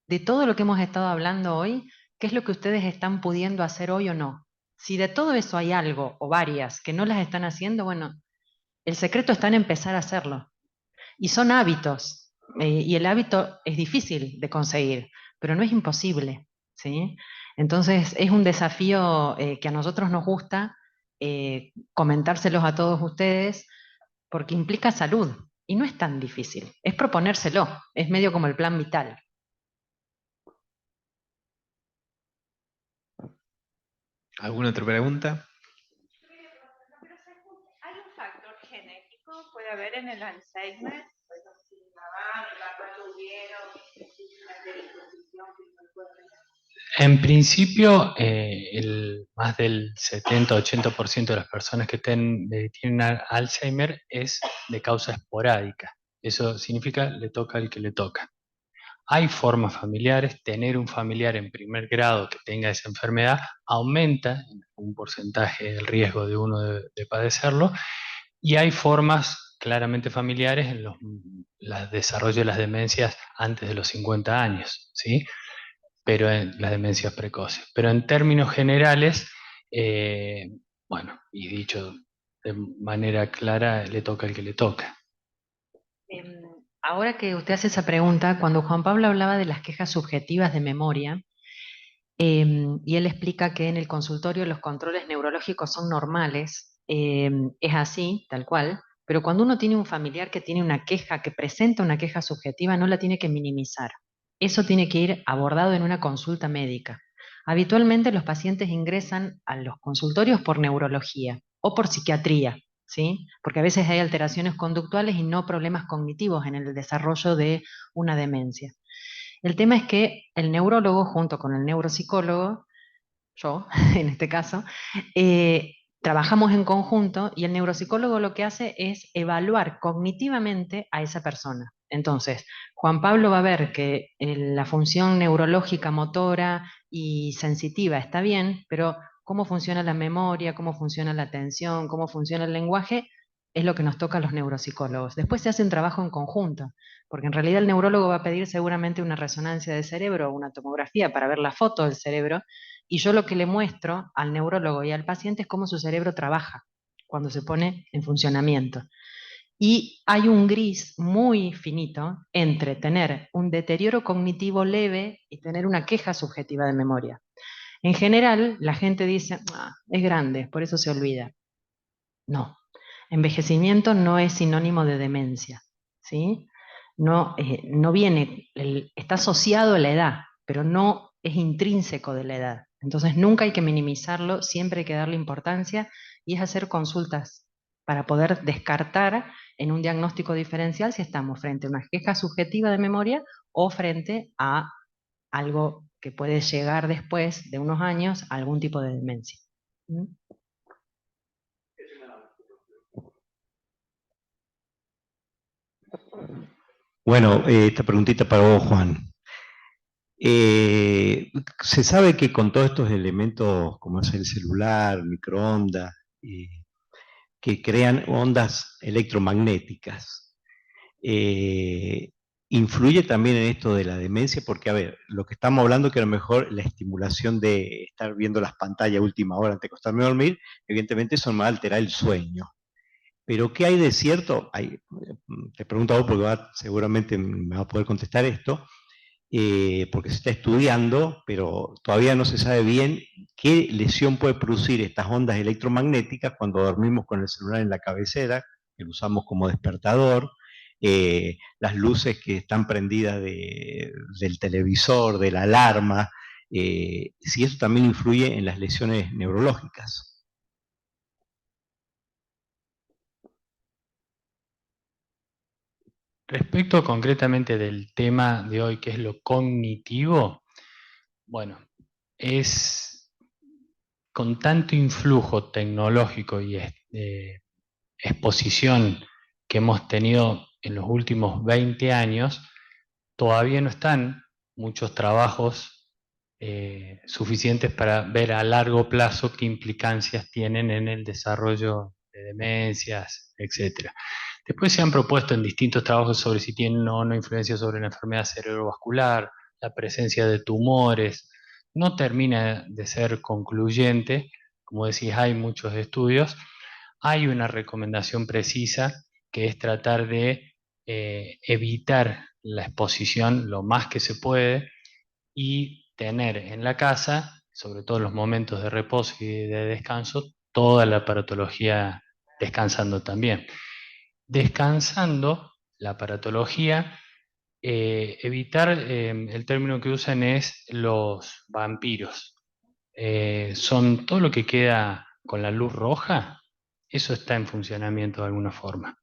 de todo lo que hemos estado hablando hoy, qué es lo que ustedes están pudiendo hacer hoy o no. Si de todo eso hay algo o varias que no las están haciendo, bueno, el secreto está en empezar a hacerlo. Y son hábitos, y el hábito es difícil de conseguir, pero no es imposible, ¿sí? Entonces es un desafío que a nosotros nos gusta comentárselos a todos ustedes porque implica salud y no es tan difícil, es proponérselo, es medio como el plan vital. ¿Alguna otra pregunta? ¿Hay un factor genético? ¿Puede haber en el Alzheimer? Si mi mamá, mi papá tuvieron una predisposición que no puede. En principio, más del 70-80% de las personas que tienen Alzheimer es de causa esporádica. Eso significa le toca al que le toca. Hay formas familiares, tener un familiar en primer grado que tenga esa enfermedad aumenta en un porcentaje el riesgo de uno de padecerlo, y hay formas claramente familiares en el desarrollo de las demencias antes de los 50 años, ¿sí? Pero en las demencias precoces. Pero en términos generales, bueno, y dicho de manera clara, le toca al que le toca. Ahora que usted hace esa pregunta, cuando Juan Pablo hablaba de las quejas subjetivas de memoria, y él explica que en el consultorio los controles neurológicos son normales, es así, tal cual, pero cuando uno tiene un familiar que tiene una queja, que presenta una queja subjetiva, no la tiene que minimizar. Eso tiene que ir abordado en una consulta médica. Habitualmente los pacientes ingresan a los consultorios por neurología o por psiquiatría, ¿sí? Porque a veces hay alteraciones conductuales y no problemas cognitivos en el desarrollo de una demencia. El tema es que el neurólogo, junto con el neuropsicólogo, yo en este caso, trabajamos en conjunto y el neuropsicólogo lo que hace es evaluar cognitivamente a esa persona. Entonces, Juan Pablo va a ver que la función neurológica, motora y sensitiva está bien, pero cómo funciona la memoria, cómo funciona la atención, cómo funciona el lenguaje, es lo que nos toca a los neuropsicólogos. Después se hace un trabajo en conjunto, porque en realidad el neurólogo va a pedir seguramente una resonancia de cerebro o una tomografía para ver la foto del cerebro, y yo lo que le muestro al neurólogo y al paciente es cómo su cerebro trabaja cuando se pone en funcionamiento. Y hay un gris muy finito entre tener un deterioro cognitivo leve y tener una queja subjetiva de memoria. En general, la gente dice, es grande, por eso se olvida. No, envejecimiento no es sinónimo de demencia, ¿sí? No, no viene, está asociado a la edad, pero no es intrínseco de la edad. Entonces nunca hay que minimizarlo, siempre hay que darle importancia y es hacer consultas para poder descartar en un diagnóstico diferencial si estamos frente a una queja subjetiva de memoria o frente a algo que puede llegar después de unos años a algún tipo de demencia. ¿Mm? Bueno, esta preguntita para vos, Juan. Se sabe que con todos estos elementos, como es el celular, microondas, que crean ondas electromagnéticas, influye también en esto de la demencia, porque, a ver, lo que estamos hablando que a lo mejor la estimulación de estar viendo las pantallas a última hora antes de acostarme a dormir, evidentemente eso me va a alterar el sueño. Pero ¿qué hay de cierto? Te pregunto a vos porque seguramente me va a poder contestar esto, porque se está estudiando, pero todavía no se sabe bien qué lesión puede producir estas ondas electromagnéticas cuando dormimos con el celular en la cabecera, que lo usamos como despertador, las luces que están prendidas del televisor, de la alarma, si eso también influye en las lesiones neurológicas. Respecto concretamente del tema de hoy, que es lo cognitivo, bueno, es con tanto influjo tecnológico y exposición que hemos tenido en los últimos 20 años, todavía no están muchos trabajos suficientes para ver a largo plazo qué implicancias tienen en el desarrollo de demencias, etc. Después se han propuesto en distintos trabajos sobre si tienen o no influencia sobre la enfermedad cerebrovascular, la presencia de tumores. No termina de ser concluyente, como decís, hay muchos estudios. Hay una recomendación precisa que es tratar de evitar la exposición lo más que se puede y tener en la casa, sobre todo en los momentos de reposo y de descanso, toda la aparatología descansando también. Descansando la aparatología, evitar, el término que usan es los vampiros. Son todo lo que queda con la luz roja, eso está en funcionamiento de alguna forma.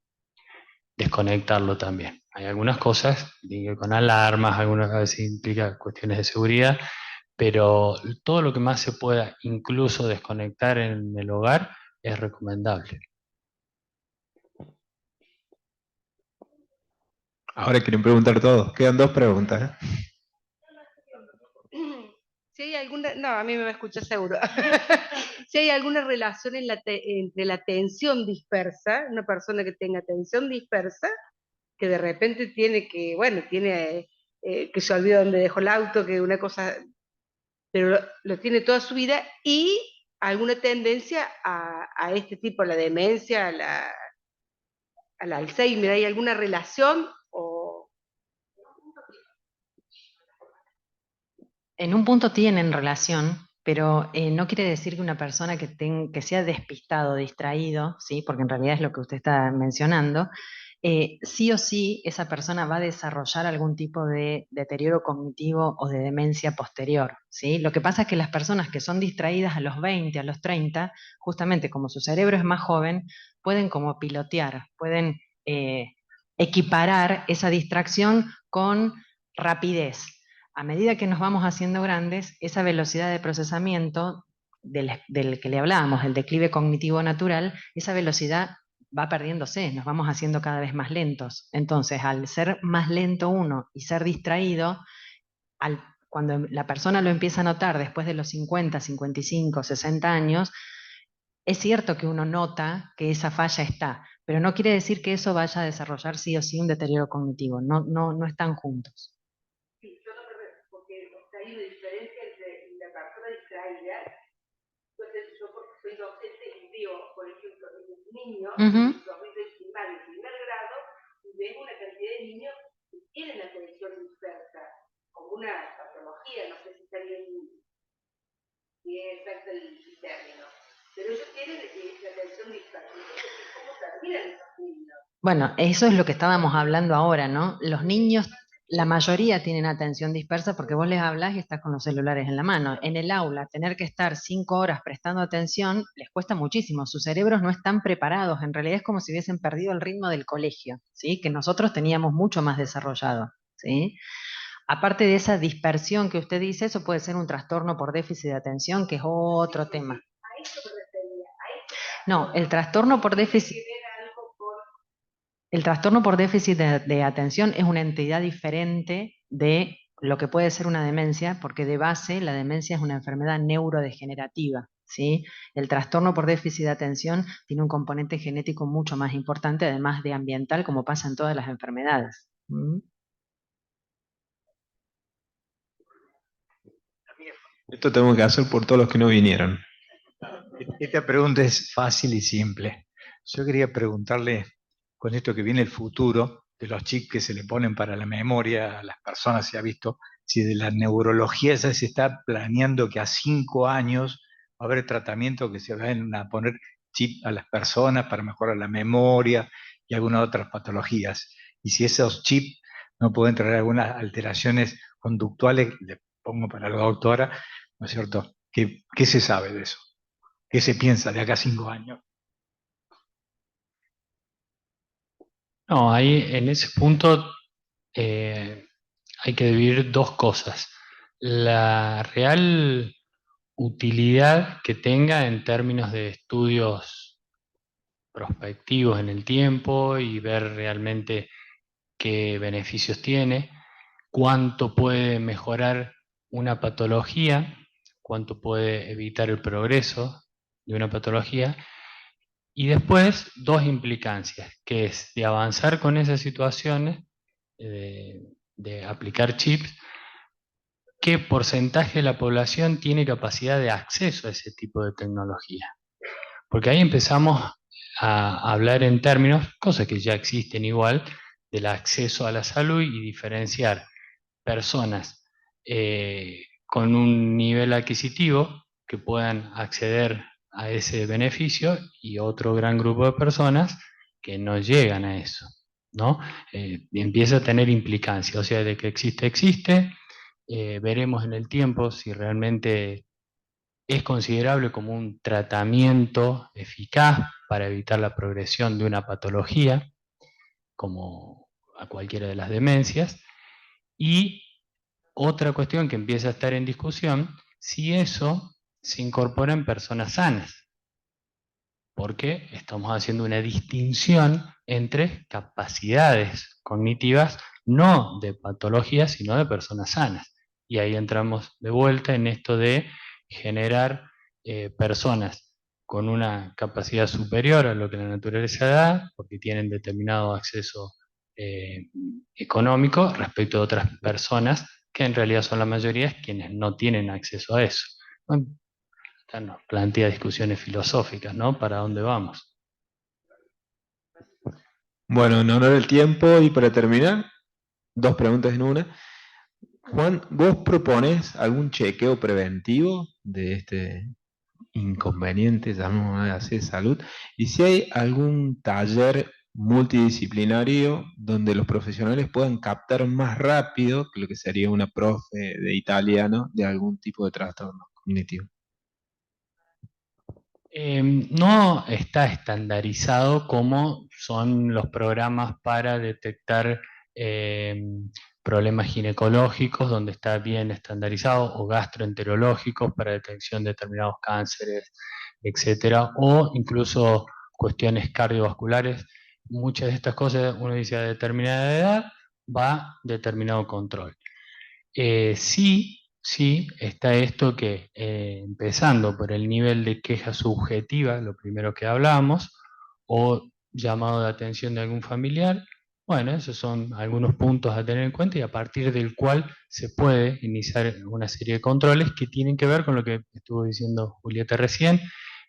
Desconectarlo también. Hay algunas cosas, con alarmas, algunas veces implica cuestiones de seguridad, pero todo lo que más se pueda incluso desconectar en el hogar es recomendable. Ahora quieren preguntar todos. Quedan 2 preguntas. Si hay alguna, no, a mí me va a escuchar seguro. Si hay alguna relación entre la atención dispersa, una persona que tenga atención dispersa, que de repente tiene que, bueno, tiene que se olvida dónde dejó el auto, que una cosa, pero lo tiene toda su vida, y alguna tendencia a este tipo, a la demencia, al Alzheimer. ¿Hay alguna relación? En un punto tienen relación, pero no quiere decir que una persona que sea despistado, distraído, ¿sí? Porque en realidad es lo que usted está mencionando, sí o sí esa persona va a desarrollar algún tipo de deterioro cognitivo o de demencia posterior, ¿sí? Lo que pasa es que las personas que son distraídas a los 20, a los 30, justamente como su cerebro es más joven, pueden como pilotear, pueden equiparar esa distracción con rapidez. A medida que nos vamos haciendo grandes, esa velocidad de procesamiento del que le hablábamos, el declive cognitivo natural, esa velocidad va perdiéndose, nos vamos haciendo cada vez más lentos. Entonces, al ser más lento uno y ser distraído, cuando la persona lo empieza a notar después de los 50, 55, 60 años, es cierto que uno nota que esa falla está, pero no quiere decir que eso vaya a desarrollar sí o sí un deterioro cognitivo, no están juntos. Sí, yo no porque hay una diferencia entre la persona distraída. Entonces, yo porque soy docente y veo, por ejemplo, de niños, de primario, primer grado, y veo una cantidad de niños que tienen atención dispersa, como una patología, no sé si está bien exacto el término, pero ellos tienen la atención dispersa. ¿Cómo terminan esos niños? Bueno, eso es lo que estábamos hablando ahora, ¿no? Los niños, la mayoría tienen atención dispersa porque vos les hablas y estás con los celulares en la mano. En el aula, tener que estar 5 horas prestando atención les cuesta muchísimo. Sus cerebros no están preparados. En realidad es como si hubiesen perdido el ritmo del colegio, ¿sí? Que nosotros teníamos mucho más desarrollado, ¿sí? Aparte de esa dispersión que usted dice, eso puede ser un trastorno por déficit de atención, que es otro tema. A eso me refería. No, el trastorno por déficit... El trastorno por déficit de atención es una entidad diferente de lo que puede ser una demencia, porque de base la demencia es una enfermedad neurodegenerativa, ¿sí? El trastorno por déficit de atención tiene un componente genético mucho más importante, además de ambiental, como pasa en todas las enfermedades. Esto tengo que hacer por todos los que no vinieron. Esta pregunta es fácil y simple. Yo quería preguntarle, con esto que viene el futuro, de los chips que se le ponen para la memoria a las personas, se ha visto, si de la neurología ya se está planeando que a 5 años va a haber tratamiento que se van a poner chip a las personas para mejorar la memoria y algunas otras patologías. Y si esos chips no pueden traer algunas alteraciones conductuales, le pongo para la doctora, ¿no es cierto? ¿Qué se sabe de eso? ¿Qué se piensa de acá a 5 años? No, ahí en ese punto hay que dividir dos cosas. La real utilidad que tenga en términos de estudios prospectivos en el tiempo y ver realmente qué beneficios tiene, cuánto puede mejorar una patología, cuánto puede evitar el progreso de una patología. Y después, dos implicancias, que es de avanzar con esas situaciones, de aplicar chips, qué porcentaje de la población tiene capacidad de acceso a ese tipo de tecnología. Porque ahí empezamos a hablar en términos, cosas que ya existen igual, del acceso a la salud y diferenciar personas con un nivel adquisitivo que puedan acceder a ese beneficio y otro gran grupo de personas que no llegan a eso, ¿no? Empieza a tener implicancia, o sea, de que existe, veremos en el tiempo si realmente es considerable como un tratamiento eficaz para evitar la progresión de una patología, como a cualquiera de las demencias, y otra cuestión que empieza a estar en discusión, si eso se incorpora en personas sanas, porque estamos haciendo una distinción entre capacidades cognitivas, no de patologías, sino de personas sanas. Y ahí entramos de vuelta en esto de generar personas con una capacidad superior a lo que la naturaleza da, porque tienen determinado acceso económico respecto a otras personas que en realidad son la mayoría quienes no tienen acceso a eso. Bueno, nos plantea discusiones filosóficas, ¿no? ¿Para dónde vamos? Bueno, en honor al tiempo y para terminar, dos preguntas en una. Juan, ¿vos propones algún chequeo preventivo de este inconveniente, llamamos así, de salud? Y si hay algún taller multidisciplinario donde los profesionales puedan captar más rápido que lo que sería una profe de italiano de algún tipo de trastorno cognitivo. No está estandarizado como son los programas para detectar problemas ginecológicos, donde está bien estandarizado, o gastroenterológicos para detección de determinados cánceres, etcétera, o incluso cuestiones cardiovasculares. Muchas de estas cosas, uno dice a determinada edad, va determinado control. Sí, está esto que, empezando por el nivel de queja subjetiva, lo primero que hablábamos, o llamado de atención de algún familiar, bueno, esos son algunos puntos a tener en cuenta y a partir del cual se puede iniciar una serie de controles que tienen que ver con lo que estuvo diciendo Julieta recién.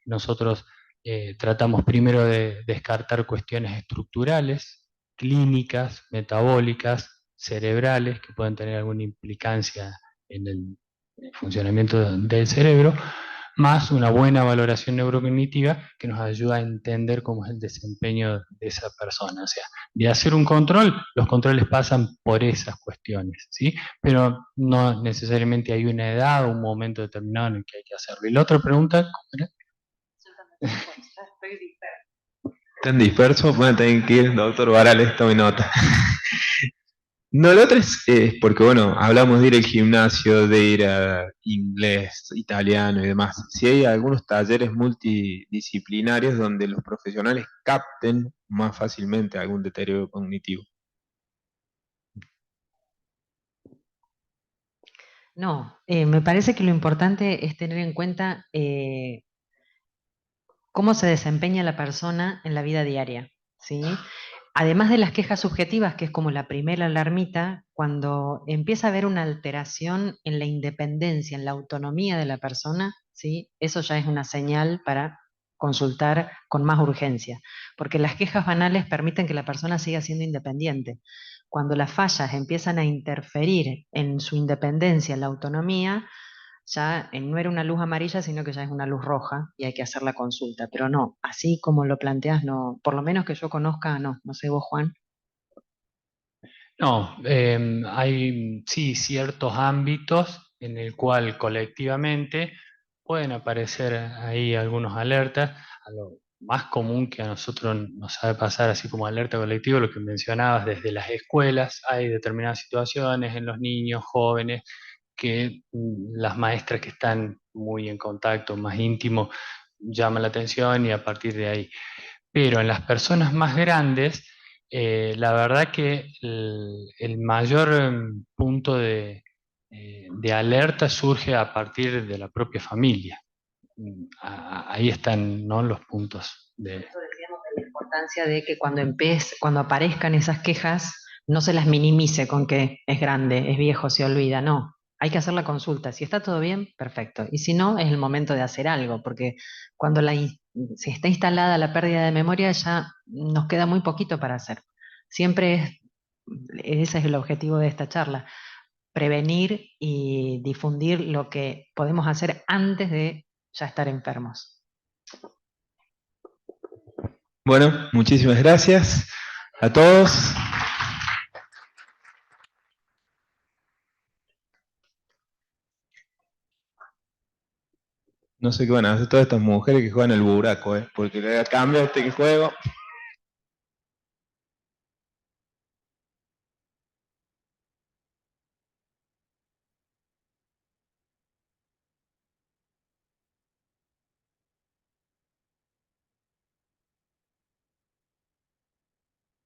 Nosotros tratamos primero de descartar cuestiones estructurales, clínicas, metabólicas, cerebrales, que pueden tener alguna implicancia en el funcionamiento del cerebro, más una buena valoración neurocognitiva que nos ayuda a entender cómo es el desempeño de esa persona. O sea, de hacer un control, los controles pasan por esas cuestiones, ¿sí? Pero no necesariamente hay una edad o un momento determinado en el que hay que hacerlo. Y la otra pregunta, ¿cómo era? ¿Están dispersos? Van a tener que ir, doctor Varales, tome nota. No, lo otro es porque, bueno, hablamos de ir al gimnasio, de ir a inglés, italiano y demás. Si hay algunos talleres multidisciplinarios donde los profesionales capten más fácilmente algún deterioro cognitivo. No, me parece que lo importante es tener en cuenta cómo se desempeña la persona en la vida diaria, ¿sí? Además de las quejas subjetivas, que es como la primera alarmita, cuando empieza a haber una alteración en la independencia, en la autonomía de la persona, ¿sí? Eso ya es una señal para consultar con más urgencia, porque las quejas banales permiten que la persona siga siendo independiente. Cuando las fallas empiezan a interferir en su independencia, en la autonomía, ya no era una luz amarilla, sino que ya es una luz roja y hay que hacer la consulta. Pero no, así como lo planteas, no, por lo menos que yo conozca, no. No sé vos, Juan. No, hay sí ciertos ámbitos en el cual colectivamente pueden aparecer ahí algunos alertas. A lo más común que a nosotros nos sabe pasar, así como alerta colectiva, lo que mencionabas desde las escuelas, hay determinadas situaciones en los niños, jóvenes, que las maestras que están muy en contacto, más íntimo, llaman la atención y a partir de ahí. Pero en las personas más grandes, la verdad que el mayor punto de alerta surge a partir de la propia familia. Ahí están, ¿no?, los puntos de... Nosotros decíamos de la importancia de que cuando aparezcan esas quejas, no se las minimice con que es grande, es viejo, se olvida, no. Hay que hacer la consulta. Si está todo bien, perfecto. Y si no, es el momento de hacer algo, porque cuando si está instalada la pérdida de memoria, ya nos queda muy poquito para hacer. Ese es el objetivo de esta charla, prevenir y difundir lo que podemos hacer antes de ya estar enfermos. Bueno, muchísimas gracias a todos. No sé qué van a hacer todas estas mujeres que juegan al buraco, porque le da cambio a este que juego.